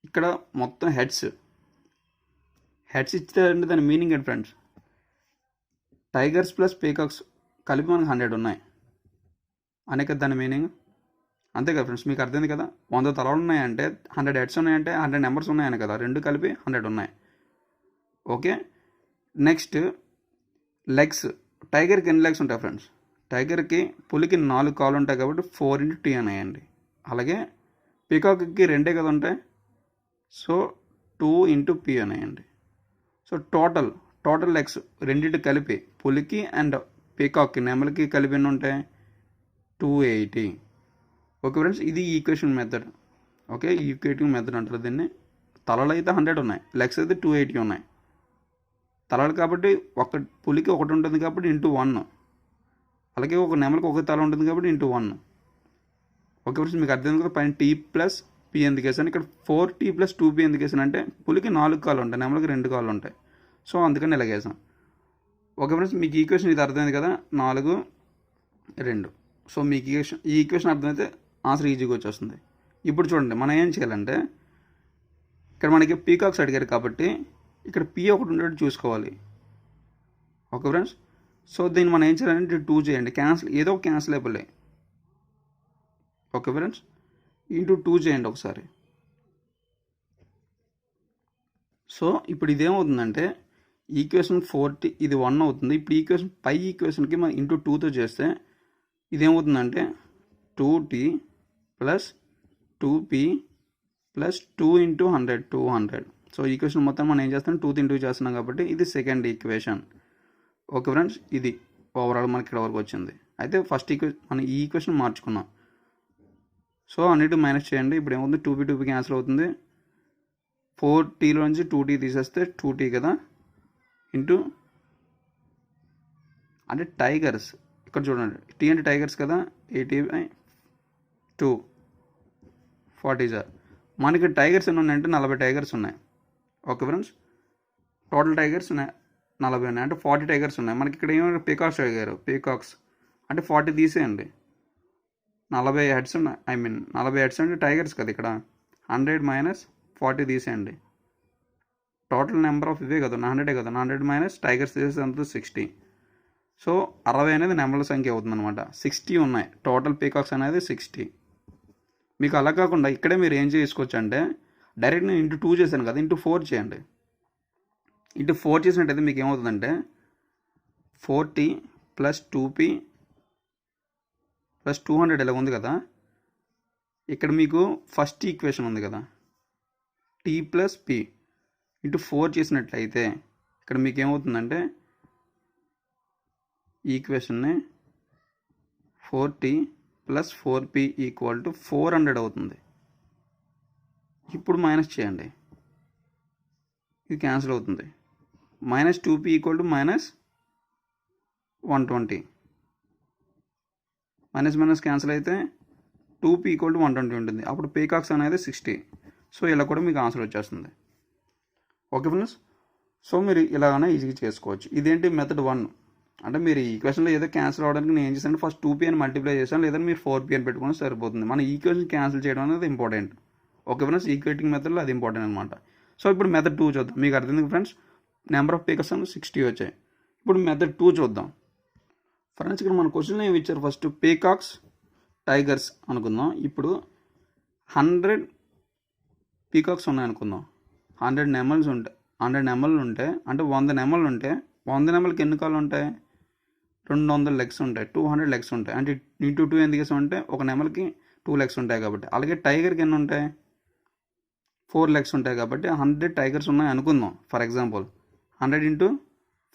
ఇక్కడ మొత్తం హెడ్స్ ఇచ్చారంటే దాని మీనింగ్ ఏంటి ఫ్రెండ్స్, టైగర్స్ ప్లస్ పీకాక్స్ కలిపి మనకి 100 ఉన్నాయి అనే కదా దాని మీనింగ్. అంతే కదా ఫ్రెండ్స్, మీకు అర్థమైంది కదా. 100 తలలు ఉన్నాయంటే 100 హెడ్స్ ఉన్నాయంటే 100 నెంబర్స్ ఉన్నాయని కదా, రెండు కలిపి 100 ఉన్నాయి. Okay, next legs. టైగర్కి ఎన్ని లెగ్స్ ఉంటాయి ఫ్రెండ్స్, టైగర్కి, పులికి 4 కాళ్ళు ఉంటాయి కాబట్టి 4 × T అనేయండి. అలాగే పీకాక్కి 2 కదా ఉంటాయి, సో 2 × P అనేయండి. సో టోటల్ లెగ్స్ రెండింటి కలిపి పులికి అండ్ పీకాక్కి, నెమలికి కలిపి ఎన్ని ఉంటాయి, 280. ఓకే ఫ్రెండ్స్, ఇది equation method. Okay, equating method అంటారు దీన్ని. తలలు అయితే 100 ఉన్నాయి, లెగ్స్ అయితే 280 ఉన్నాయి. తలలు కాబట్టి ఒక పులికి ఒకటి ఉంటుంది కాబట్టి ×1, అలాగే ఒక నెమలికి ఒక తల ఉంటుంది కాబట్టి ×1. ఓకే ఫ్రెండ్స్, మీకు అర్థం కదా. పైన T + P ఎందుకు వేసాను, ఇక్కడ 4T + 2P ఎందుకు వేసాను అంటే పులికి 4 కాళ్ళు ఉంటాయి, నెమలికి 2 కాళ్ళు ఉంటాయి. సో అందుకని ఇలాగ వేసాం. ఓకే ఫ్రెండ్స్, మీకు ఈక్వేషన్ ఇది అర్థమైంది కదా, 4, 2. సో మీకు ఈ ఈక్వేషన్ అర్థమైతే ఆన్సర్ ఈజీగా వచ్చేస్తుంది. ఇప్పుడు చూడండి, మనం ఏం చేయాలంటే ఇక్కడ మనకి పీకాక్స్ అడిగారు కాబట్టి ఇక్కడ P ఒకటి ఉండేట్టు చూసుకోవాలి. ఓకే ఫ్రెండ్స్, సో దీన్ని మనం ఏం చేయాలంటే 2 చేయండి, క్యాన్సిల్, ఏదో ఒక క్యాన్సిల్ అయిపోలే. ఓకే ఫ్రెండ్స్, ×2 చేయండి ఒకసారి. సో ఇప్పుడు ఇదేమవుతుందంటే ఈక్వేషన్ 4T ఇది 1 అవుతుంది. ఇప్పుడు ఈక్వేషన్ పై ఈక్వేషన్కి మనం ×2తో చేస్తే ఇదేమవుతుందంటే 2T + 2P + 2 × 100 200. సో ఈక్వేషన్ మొత్తం మనం ఏం చేస్తాం, 2 × 2 చేస్తున్నాం కాబట్టి ఇది సెకండ్ ఈక్వేషన్. ఓకే ఫ్రెండ్స్, ఇది ఓవరాల్ మనకి ఇక్కడ వరకు వచ్చింది. అయితే ఫస్ట్ మనం ఈ ఈక్వేషన్ మార్చుకున్నాం. సో అన్నిటి మైనస్ చేయండి. ఇప్పుడు ఏమవుతుంది, 2P 2P క్యాన్సిల్ అవుతుంది. 4Tలో నుంచి 2T తీసేస్తే 2T కదా, అంటే టైగర్స్ ఇక్కడ చూడండి, T అంటే టైగర్స్ కదా, 80/2 40 సార్. మనకి టైగర్స్ ఎన్ని ఉన్నాయంటే 40 టైగర్స్ ఉన్నాయి. ఓకే ఫ్రెండ్స్, టోటల్ టైగర్స్ 40 ఉన్నాయి, అంటే 40 టైగర్స్ ఉన్నాయి. మనకి ఇక్కడ ఏమైనా పీకాక్స్ అడిగారు, పీకాక్స్ అంటే 40 తీసేయండి, 40 హెడ్స్ ఉన్నాయి. 40 హెడ్స్ అంటే టైగర్స్ కదా, ఇక్కడ 100 - 40 తీసేయండి. టోటల్ నెంబర్ ఆఫ్ ఇవే కదా, 100 కదా, 100 - టైగర్స్ తీసేంత 60. సో 60 అనేది నెంబర్ల సంఖ్య అవుతుంది అనమాట. 60 ఉన్నాయి టోటల్ పీకాక్స్ అనేది 60. మీకు అలా కాకుండా ఇక్కడే మీరు ఏం చేసుకోవచ్చు అంటే డైరెక్ట్ నేను ×2 చేశాను కదా, ×4 చేయండి. ×4 చేసినట్టయితే మీకు ఏమవుతుందంటే 4T + 2P + 200 ఇలా ఉంది కదా. ఇక్కడ మీకు ఫస్ట్ ఈక్వేషన్ ఉంది కదా, T + P ×4 చేసినట్లయితే ఇక్కడ మీకు ఏమవుతుందంటే ఈక్వేషన్ని 4T + 4P = 400 అవుతుంది. ఇప్పుడు మైనస్ చేయండి, ఇది క్యాన్సిల్ అవుతుంది. -2P = -120. మైనస్ క్యాన్సిల్ అయితే 2p ఈక్వల్ టు 120 ఉంటుంది. అప్పుడు పీకాక్స్ అనేది 60. సో ఇలా కూడా మీకు ఆన్సర్ వచ్చేస్తుంది. ఓకే ఫ్రెండ్స్, సో మీరు ఇలాగనే ఈజీగా చేసుకోవచ్చు. ఇదేంటి మెథడ్ 1. అంటే మీరు ఈ ఈక్వేషన్లో ఏదో క్యాన్సిల్ అవ్వడానికి నేను ఏం చేశాను, ఫస్ట్ 2p అని మల్టిప్లై చేశాను, లేదంటే మీరు 4p అని పెట్టుకుని సరిపోతుంది. మన ఈక్వేషన్ క్యాన్సిల్ చేయడం అనేది ఇంపార్టెంట్. ఓకే ఫ్రెండ్స్, ఈక్వేటింగ్ మెథడ్లో అది ఇంపార్టెంట్ అనమాట. సో ఇప్పుడు మెథడ్ 2 చూద్దాం. మీకు అర్థమైంది ఫ్రెండ్స్, నెంబర్ ఆఫ్ పీకర్స్ 60 వచ్చాయి. ఇప్పుడు మెథడ్ 2 చూద్దాం ఫ్రెండ్స్. ఇక్కడ మన క్వశ్చన్ ఏమి ఇచ్చారు, ఫస్ట్ పీకాక్స్ టైగర్స్ అనుకుందాం. ఇప్పుడు 100 పీకాక్స్ ఉన్నాయి అనుకుందాం. 100 నెమల్స్ ఉంటాయి. 100 నెమళ్ళు ఉంటే అంటే 100 నెమళ్ళు ఉంటే 100 నెమలకి ఎన్ని కాళ్ళు ఉంటాయి, 200 లెగ్స్ ఉంటాయి. 200 లెగ్స్ ఉంటాయి. అంటే ఇంటూ 2 ఎందుకు వేసామంటే ఒక నెమలకి 2 లెగ్స్ ఉంటాయి కాబట్టి. అలాగే టైగర్కి ఎన్ని ఉంటాయి, 4 లెగ్స్ ఉంటాయి కాబట్టి 100 టైగర్స్ ఉన్నాయి అనుకుందాం. ఫర్ ఎగ్జాంపుల్ 100 ఇంటూ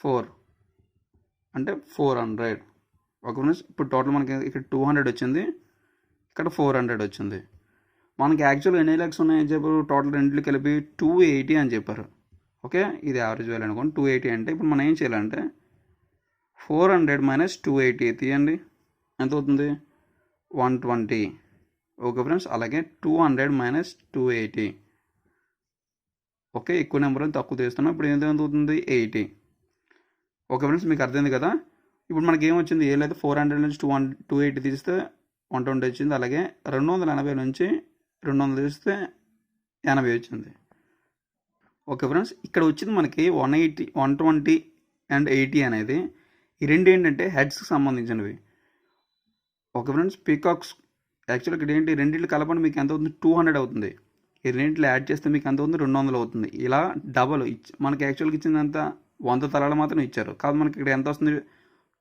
4 అంటే 400. ఓకే ఫ్రెండ్స్, ఇప్పుడు టోటల్ మనకి ఇక్కడ 200 వచ్చింది, ఇక్కడ 400 వచ్చింది. మనకి యాక్చువల్గా ఎన్ని లెగ్స్ ఉన్నాయని చెప్పారు, టోటల్ రెండింటికి కలిపి 280 అని చెప్పారు. ఓకే, ఇది యావరేజ్ వాల్యూ అనుకోండి. 280 అంటే ఇప్పుడు మనం ఏం చేయాలంటే 400 మైనస్ 280 తీయండి, ఎంత అవుతుంది, 120. ఓకే ఫ్రెండ్స్, అలాగే 200 మైనస్ 280. ఓకే, ఎక్కువ నెంబర్ అని తక్కువ తీస్తున్నాం. ఇప్పుడు ఎంత అవుతుంది, 80. ఓకే ఫ్రెండ్స్, మీకు అర్థమైంది కదా. ఇప్పుడు మనకి ఏమొచ్చింది, ఏం లేదు, 400 నుంచి 280 తీస్తే 120 వచ్చింది. అలాగే 280 నుంచి 200 తీస్తే 80 వచ్చింది. ఓకే ఫ్రెండ్స్, ఇక్కడ వచ్చింది మనకి 180, 120 అండ్ 80 అనేది ఈ రెండు ఏంటంటే హెడ్స్కి సంబంధించినవి. ఓకే ఫ్రెండ్స్, పీకాక్స్ యాక్చువల్గా ఇక్కడ ఏంటి, రెండింటిని కలపండి మీకు ఎంత అవుతుంది, 200 అవుతుంది. ఈ రెండింటిలో యాడ్ చేస్తే మీకు ఎంత అవుతుంది, 200 అవుతుంది. ఇలా డబల్ మనకి యాక్చువల్గా ఇచ్చిందంత 100 తలాలు మాత్రం ఇచ్చారు. కాబట్టి మనకి ఇక్కడ ఎంత వస్తుంది,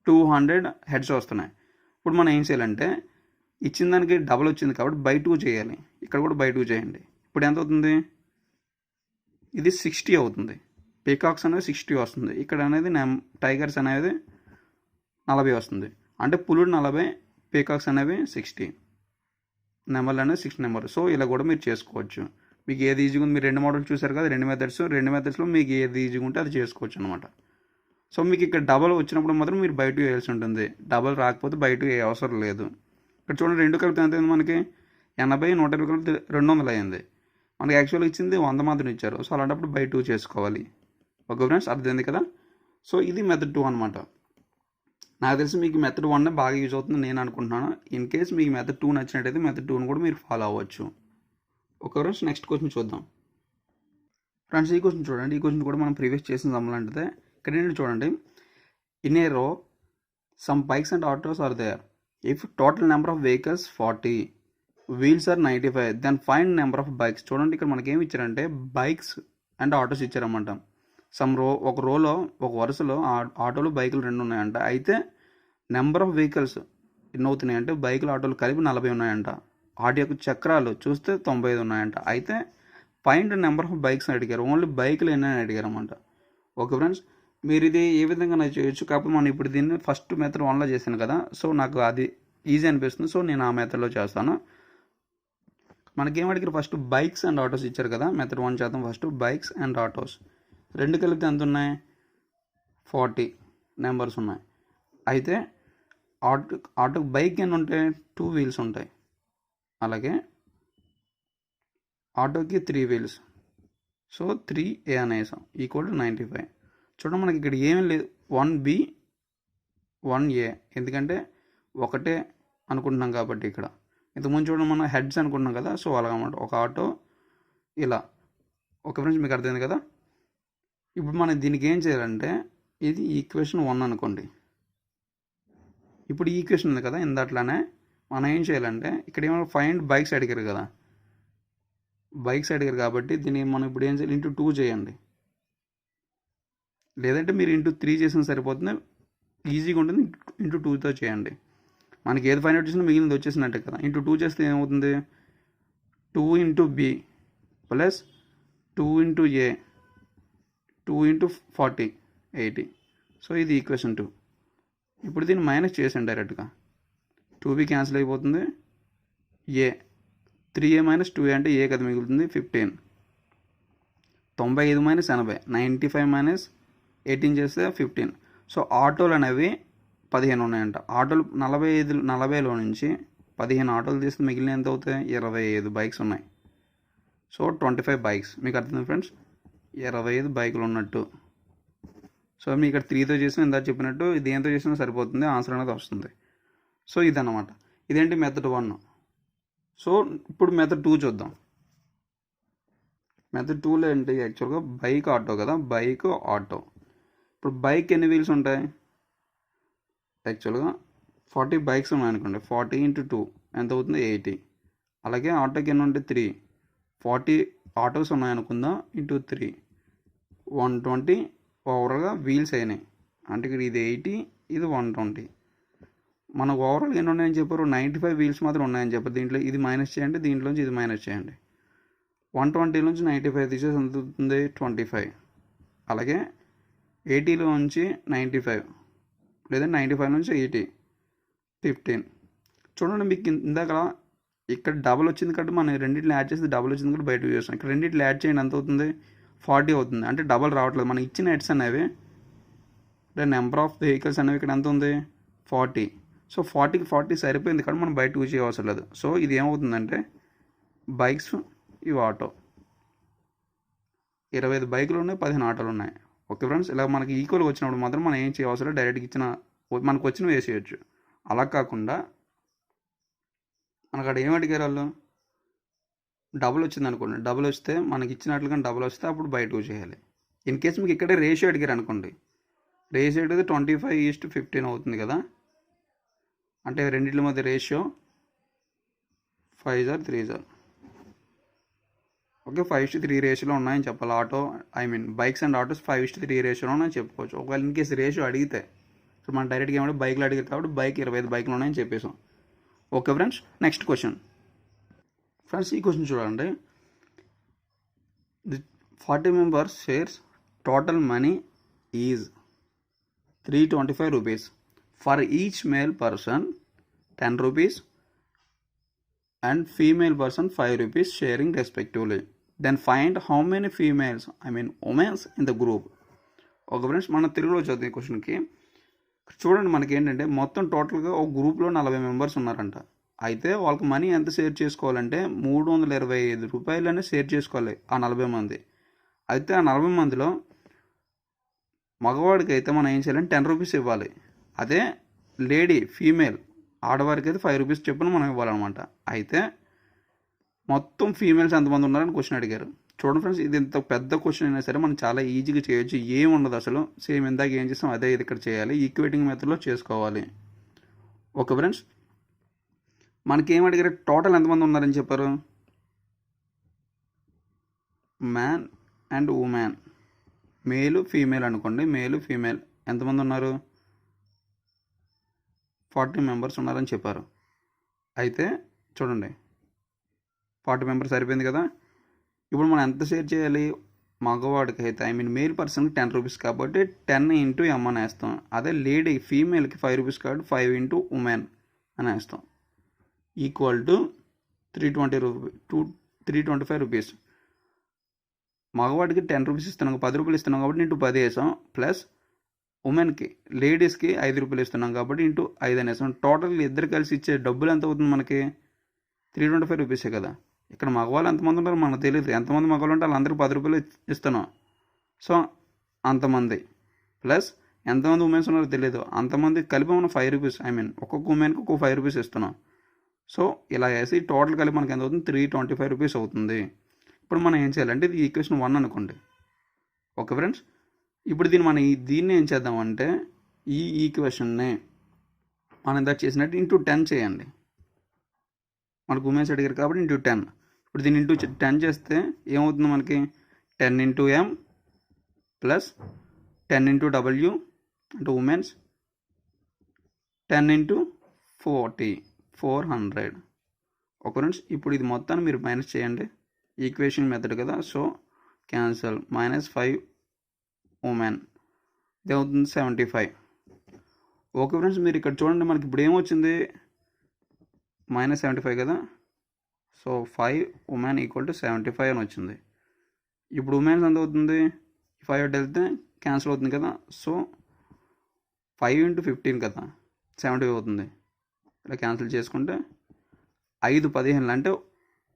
200 హెడ్స్ వస్తున్నాయి. ఇప్పుడు మనం ఏం చేయాలంటే ఇచ్చిన దానికి డబల్ వచ్చింది కాబట్టి బై 2 చేయాలి. ఇక్కడ కూడా బై 2 చేయండి. ఇప్పుడు ఎంత అవుతుంది, ఇది 60 అవుతుంది. పీకాక్స్ అనేది 60 వస్తుంది. ఇక్కడ అనేది టైగర్స్ అనేది 40 వస్తుంది. అంటే పులుడు 40, పీకాక్స్ అనేవి 60, నెంబర్లు అనేది 6 నెంబర్. సో ఇలా కూడా మీరు చేసుకోవచ్చు. మీకు ఏది ఈజీగా ఉంది, మీరు 2 మోడల్స్ చూసారు కదా, 2 మెథడ్స్లో మీకు ఏది ఈజీగా ఉంటే అది చేసుకోవచ్చు అనమాట. సో మీకు ఇక్కడ డబల్ వచ్చినప్పుడు మాత్రం మీరు బై 2 వేయాల్సి ఉంటుంది. డబల్ రాకపోతే బై 2 ఏ అవసరం లేదు. ఇక్కడ చూడండి, 2 కలిపితే ఎంత అయింది మనకి, 80, 120 కలిపితే 200 అయింది. మనకి యాక్చువల్గా ఇచ్చింది 100 మాత్రం ఇచ్చారు. సో అలాంటప్పుడు బై 2 చేసుకోవాలి. ఓకే ఫ్రెండ్స్, అర్థమైంది కదా. సో ఇది మెథడ్ 2 అనమాట. నాకు తెలిసి మీకు మెథడ్ 1 బాగా యూజ్ అవుతుంది నేను అనుకుంటున్నాను. ఇన్ కేస్ మీకు మెథడ్ 2 నచ్చినట్టయితే మెథడ్ 2 కూడా మీరు ఫాలో అవ్వచ్చు. ఓకే ఫ్రెండ్స్, నెక్స్ట్ క్వశ్చన్ చూద్దాం. ఫ్రెండ్స్, ఈ క్వశ్చన్ చూడండి. ఈ క్వశ్చన్ కూడా మనం ప్రీవియస్ చేసిన సమ్మలాంటిదే. ఇక్కడ ఏంటంటే చూడండి, in a row some bikes and autos are there. If total number of vehicles 40, wheels are 95, then find number of bikes. చూడండి, ఇక్కడ మనకి ఏమి ఇచ్చారంటే బైక్స్ అండ్ ఆటోస్ ఇచ్చారన్నమాట. ఒక రోలో ఒక వరుసలో ఆటోలు బైకులు 2 ఉన్నాయంట. అయితే నెంబర్ ఆఫ్ వెహికల్స్ ఎన్ని అవుతున్నాయి అంటే బైకులు ఆటోలు కలిపి 40 ఉన్నాయంట. వాటి యొక్క చక్రాలు చూస్తే 95 ఉన్నాయంట. అయితే ఫైండ్ నెంబర్ ఆఫ్ బైక్స్ అని అడిగారు. ఓన్లీ బైకులు ఎన్ని అని అడిగారు అన్నమాట. ఓకే ఫ్రెండ్స్, మీరు ఇది ఏ విధంగా నాకు చేయొచ్చు. కాకపోతే మనం ఇప్పుడు దీన్ని ఫస్ట్ మెథడ్ 1లో చేశాను కదా, సో నాకు అది ఈజీ అనిపిస్తుంది. సో నేను ఆ మెథడ్లో చేస్తాను. మనకేం అడిగారు, ఫస్ట్ బైక్స్ అండ్ ఆటోస్ ఇచ్చారు కదా, మెథడ్ 1 చేద్దాం. ఫస్ట్ బైక్స్ అండ్ ఆటోస్ 2 కలిపితే ఎంత ఉన్నాయి, 40 నెంబర్స్ ఉన్నాయి. అయితే ఆటో బైక్ ఎన్ని ఉంటాయి, 2 వీల్స్ ఉంటాయి. అలాగే ఆటోకి 3 వీల్స్. సో 3A అనేసాం ఈక్వల్ టు 95. చూడండి, మనకి ఇక్కడ ఏమీ లేదు, 1B 1A, ఎందుకంటే ఒకటే అనుకుంటున్నాం కాబట్టి. ఇక్కడ ఇంతకుముందు చూడండి, మనం హెడ్స్ అనుకుంటున్నాం కదా, సో అలాగన్నమాట. ఒక ఆటో ఇలా. ఓకే ఫ్రెండ్స్, మీకు అర్థమైంది కదా. ఇప్పుడు మనం దీనికి ఏం చేయాలంటే, ఇది ఈక్వేషన్ 1 అనుకోండి. ఇప్పుడు ఈ ఈక్వేషన్ ఉంది కదా, ఇందాట్లానే మనం ఏం చేయాలంటే ఇక్కడ ఏమైనా ఫైండ్ బైక్స్ అడిగారు కదా, బైక్స్ అడిగారు కాబట్టి దీన్ని మనం ఇప్పుడు ఏం చేయాలి, ఇంటూ 2 చేయండి. లేదంటే మీరు ఇంటూ 3 చేసిన సరిపోతుంది, ఈజీగా ఉంటుంది. ఇంటూ 2తో చేయండి. మనకి ఏది ఫైండ్ అవుట్ చేసినా మిగిలింది వచ్చేసినట్టే కదా. ఇంటూ 2 చేస్తే ఏమవుతుంది, 2 into B plus 2 into A 2 into 40 80. So ఇది ఈక్వేషన్ 2. ఇప్పుడు దీన్ని మైనస్ చేసాను డైరెక్ట్గా. 2B క్యాన్సిల్ అయిపోతుంది. A 3A మైనస్ 2A అంటే ఏ కదా మిగులుతుంది, 15. 95 మైనస్ 80, 95 మైనస్ 18 చేస్తే 15. సో ఆటోలు అనేవి 15 ఉన్నాయంట. ఆటోలు 40లో నుంచి 15 ఆటోలు తీస్తే మిగిలిన ఎంత అవుతాయి? 25 బైక్స్ ఉన్నాయి. So 25 bikes. మీకు అర్థమైంది ఫ్రెండ్స్, 25 బైకులు ఉన్నట్టు. సో మీకు ఇక్కడ 3తో చేసిన ఇందాక చెప్పినట్టు దేంతో చేసినా సరిపోతుంది, ఆన్సర్ అనేది వస్తుంది. సో ఇదన్నమాట. ఇదేంటి మెథడ్ 1. సో ఇప్పుడు మెథడ్ 2 చూద్దాం. మెథడ్ 2లో ఏంటి యాక్చువల్గా బైక్ ఆటో కదా, బైక్ ఆటో. ఇప్పుడు బైక్ ఎన్ని వీల్స్ ఉంటాయి? యాక్చువల్గా 40 బైక్స్ ఉన్నాయనుకోండి, 40 × 2 ఎంత అవుతుంది? 80. అలాగే ఆటోకి ఎన్ని ఉంటాయి? 3. 40 ఆటోస్ ఉన్నాయనుకుందాం, ఇంటూ 3 120 ఓవరాల్గా వీల్స్ అయినాయి. అంటే ఇక్కడ ఇది 80, ఇది 120. మనకు ఓవరాల్ ఎన్ని ఉన్నాయని చెప్పారు? 95 వీల్స్ మాత్రం ఉన్నాయని చెప్పారు. దీంట్లో ఇది మైనస్ చేయండి, దీంట్లోంచి ఇది మైనస్ చేయండి. 120 నుంచి 95 తీసేసి ఎంత అవుతుంది? 25. అలాగే 80లో నుంచి 95, లేదా 95 నుంచి 80 15. చూడండి, మీకు ఇందాక ఇక్కడ డబల్ వచ్చింది కాబట్టి మనం రెండింటిని యాడ్ చేసి డబల్ వచ్చింది కాబట్టి బయట చేస్తాం. ఇక్కడ రెండింటిని యాడ్ చేయండి, ఎంత అవుతుంది? 40 అవుతుంది. అంటే డబల్ రావట్లేదు. మనకి ఇచ్చిన హెడ్స్ అనేవి, అంటే నెంబర్ ఆఫ్ వెహికల్స్ అనేవి ఇక్కడ ఎంత ఉంది? 40. సో 40కి 40 సరిపోయింది కాబట్టి మనం బయట యూజ్ చేయవసరం లేదు. సో ఇది ఏమవుతుందంటే బైక్స్, ఇవి ఆటో. 25 బైకులు ఉన్నాయి, 15 ఆటోలు ఉన్నాయి. ఓకే ఫ్రెండ్స్, ఇలా మనకి ఈక్వల్గా వచ్చినప్పుడు మాత్రం మనం ఏం చేయవసరం లేదు, డైరెక్ట్గా ఇచ్చిన మనకు వచ్చినవి వేసేయచ్చు. అలా కాకుండా మనకు అక్కడ ఏం అడిగారు వాళ్ళు? డబుల్ వచ్చింది అనుకోండి, డబుల్ వస్తే మనకి ఇచ్చినట్లుగా డబుల్ వస్తే అప్పుడు బయట యూజ్ చేయాలి. ఇన్ కేస్ మీకు ఇక్కడే రేషియో అడిగారు అనుకోండి, రేషియో అడిగితే 25:15 అవుతుంది కదా. అంటే రెండింటి మధ్య రేషియో 5 or 3. ఓకే, 5:3 రేషియోలో ఉన్నాయని చెప్పాలి. ఆటో బైక్స్ అండ్ ఆటోస్ 5:3 రేషియోలో ఉన్నాయని చెప్పుకోవచ్చు. ఒకవేళ ఇన్ కేసు రేషియో అడిగితే, ఇప్పుడు మనం డైరెక్ట్గా ఏమంటే బైక్లు అడిగారు కాబట్టి బైక్ 25 బైకులు ఉన్నాయని చెప్పేసాం. Okay friends, next question. Friends, ఈ క్వశ్చన్ చూడండి. 40 members shares total money is 325 rupees. For each male person 10 rupees and female person 5 rupees sharing respectively. Then find how many females, women in the group. Okay friends, మన తెలుగులో చదివే క్వశ్చన్కి చూడండి, మనకి ఏంటంటే మొత్తం టోటల్గా ఒక గ్రూప్లో 40 మెంబర్స్ ఉన్నారంట. అయితే వాళ్ళకి మనీ ఎంత షేర్ చేసుకోవాలంటే 325 రూపాయలనే షేర్ చేసుకోవాలి ఆ 40 మంది. అయితే ఆ 40 మందిలో మగవాడికి అయితే మనం ఏం చేయాలంటే 10 రూపీస్ ఇవ్వాలి. అదే లేడీ ఫీమేల్ ఆడవారికి అయితే 5 రూపీస్ చెప్పున మనం ఇవ్వాలన్నమాట. అయితే మొత్తం ఫీమేల్స్ ఎంతమంది ఉన్నారని క్వశ్చన్ అడిగారు. చూడండి ఫ్రెండ్స్, ఇది ఇంత పెద్ద క్వశ్చన్ అయినా సరే మనం చాలా ఈజీగా చేయొచ్చు. ఏముండదు అసలు, సేమ్ ఇందాక ఏం చేస్తాం అదే ఇది ఇక్కడ చేయాలి. ఈక్వేటింగ్ మెథడ్లో చేసుకోవాలి. ఓకే ఫ్రెండ్స్, మనకి ఏం అడిగారు? టోటల్ ఎంతమంది ఉన్నారని చెప్పారు? Man and women, male female అనుకోండి. మేలు ఫీమేల్ ఎంతమంది ఉన్నారు? 40 మెంబర్స్ ఉన్నారని చెప్పారు. అయితే చూడండి, 40 మెంబర్స్ సరిపోయింది కదా. ఇప్పుడు మనం ఎంత షేర్ చేయాలి? మగవాడికి అయితే మేల్ పర్సన్కి 10 రూపీస్ కాబట్టి 10 × M అని వేస్తాం. అదే లేడీ ఫీమేల్కి 5 రూపీస్ కాబట్టి 5 × ఉమెన్ అని వేస్తాం. Equal to 325 rupees. మగవాడికి 10 రూపీస్ ఇస్తున్నాం, 10 రూపాయలు ఇస్తున్నాం కాబట్టి ఇంటూ 10 వేసాం. ప్లస్ ఉమెన్కి లేడీస్కి 5 రూపాయలు ఇస్తున్నాం కాబట్టి ఇంటూ 5 అని వేసాం. టోటల్ ఇద్దరు కలిసి ఇచ్చే డబ్బులు ఎంత అవుతుంది మనకి? 325 రూపీసే కదా. ఇక్కడ మగవాళ్ళు ఎంతమంది ఉంటారో మనకు తెలియదు. ఎంతమంది మగవాళ్ళు ఉంటే వాళ్ళందరికీ 10 రూపాయలు ఇస్తున్నాం. సో అంతమంది ప్లస్ ఎంతమంది ఉమెన్స్ ఉన్నారో తెలియదు, అంతమంది కలిపి మనం 5 రూపీస్ ఒక్కొక్క ఉమెన్కి ఒక్కొక్క 5 రూపీస్ ఇస్తున్నాం. సో ఇలా వేసి టోటల్ కలిపి మనకి ఎంత అవుతుంది? 325 రూపీస్ అవుతుంది. ఇప్పుడు మనం ఏం చేయాలంటే ఇది ఈక్వేషన్ 1 అనుకోండి. ఓకే ఫ్రెండ్స్, ఇప్పుడు దీన్ని ఏం చేద్దామంటే ఈ ఈక్వేషన్ని మనం ఇందాక చేసినట్టు ఇంటూ 10 చేయండి. మనకు ఉమెన్స్ అడిగారు కాబట్టి ఇంటూ 10. ఇప్పుడు దీన్ని ఇంటూ 10 చేస్తే ఏమవుతుంది మనకి? 10 × M ప్లస్ 10 × W అంటే ఉమెన్స్, 10 × 40 400. ఓకే ఫ్రెండ్స్, ఇప్పుడు ఇది మొత్తాన్ని మీరు మైనస్ చేయండి. ఈక్వేషన్ మెథడ్ కదా, సో క్యాన్సల్. -5 ఉమెన్, ఇది అవుతుంది 75. ఓకే ఫ్రెండ్స్, మీరు ఇక్కడ చూడండి, మనకి ఇప్పుడు ఏమొచ్చింది? -75 కదా. సో 5 ఉమెన్ ఈక్వల్ టు 75 అని వచ్చింది. ఇప్పుడు ఉమెన్స్ ఎంత అవుతుంది? 5 అటు వెళ్తే క్యాన్సిల్ అవుతుంది కదా. సో 5 × 15 కదా, 75 అవుతుంది. ఇలా క్యాన్సిల్ చేసుకుంటే 15 అంటే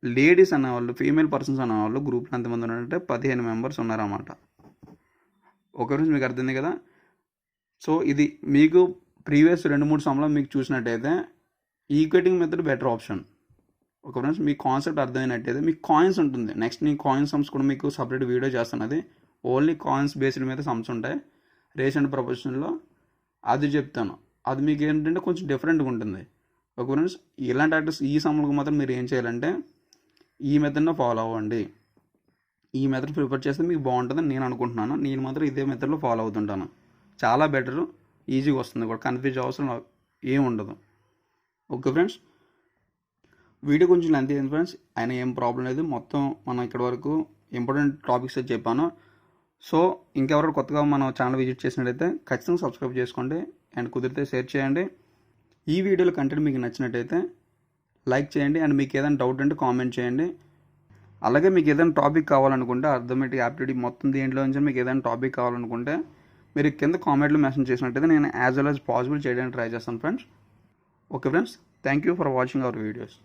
లేడీస్ అనేవాళ్ళు, ఫీమేల్ పర్సన్స్ అనేవాళ్ళు గ్రూప్లో ఎంతమంది ఉన్నారంటే 15 మెంబర్స్ ఉన్నారన్నమాట. ఓకే ఫ్రెండ్స్, మీకు అర్థమైంది కదా. సో ఇది మీకు ప్రీవియస్ 2-3 సమ్లో మీకు చూసినట్టయితే equating method better option. Okay friends, మీ కాన్సెప్ట్ అర్థమైనట్టయితే మీకు కాయిన్స్ ఉంటుంది. నెక్స్ట్ నేను కాయిన్ సమ్స్ కూడా మీకు సపరేట్ వీడియో చేస్తాను. అది ఓన్లీ కాయిన్స్ బేస్డ్ మీద సమ్స్ ఉంటాయి రేషియో అండ్ ప్రపోర్షన్లో, అది చెప్తాను. అది మీకు ఏంటంటే కొంచెం డిఫరెంట్గా ఉంటుంది. ఓకే ఫ్రెండ్స్, ఇలాంటి యాక్టర్స్ ఈ సమ్లకు మాత్రం మీరు ఏం చేయాలంటే ఈ మెథడ్ని ఫాలో అవ్వండి. ఈ మెథడ్ ప్రిఫర్ చేస్తే మీకు బాగుంటుందని నేను అనుకుంటున్నాను. నేను మాత్రం ఇదే మెథడ్లో ఫాలో అవుతుంటాను. చాలా బెటరు, ఈజీగా వస్తుంది కూడా, కన్ఫ్యూజ్ అవసరం ఏం ఉండదు. ఓకే ఫ్రెండ్స్, వీడియో కొంచెం లెంత్ అయింది ఫ్రెండ్స్, అయినా ఏం ప్రాబ్లం లేదు. మొత్తం మనం ఇక్కడ వరకు ఇంపార్టెంట్ టాపిక్స్ అయితే చెప్పాను. సో ఇంకెవరు కొత్తగా మన ఛానల్ విజిట్ చేసినట్టయితే ఖచ్చితంగా సబ్స్క్రైబ్ చేసుకోండి అండ్ కుదిరితే షేర్ చేయండి. ఈ వీడియోలో కంటెంట్ మీకు నచ్చినట్టయితే లైక్ చేయండి అండ్ మీకు ఏదైనా డౌట్ అంటే కామెంట్ చేయండి. అలాగే మీకు ఏదైనా టాపిక్ కావాలనుకుంటే, అర్థమెటిక్ యాప్టిట్యూడ్ మొత్తం దీంట్లో నుంచి మీకు ఏదైనా టాపిక్ కావాలనుకుంటే మీరు కింద కామెంట్లో మెన్షన్ చేసినట్టయితే నేను యాజ్ వెల్ యాజ్ పాసిబుల్ చేయడానికి ట్రై చేస్తాను friends. Okay friends, thank you for watching our videos.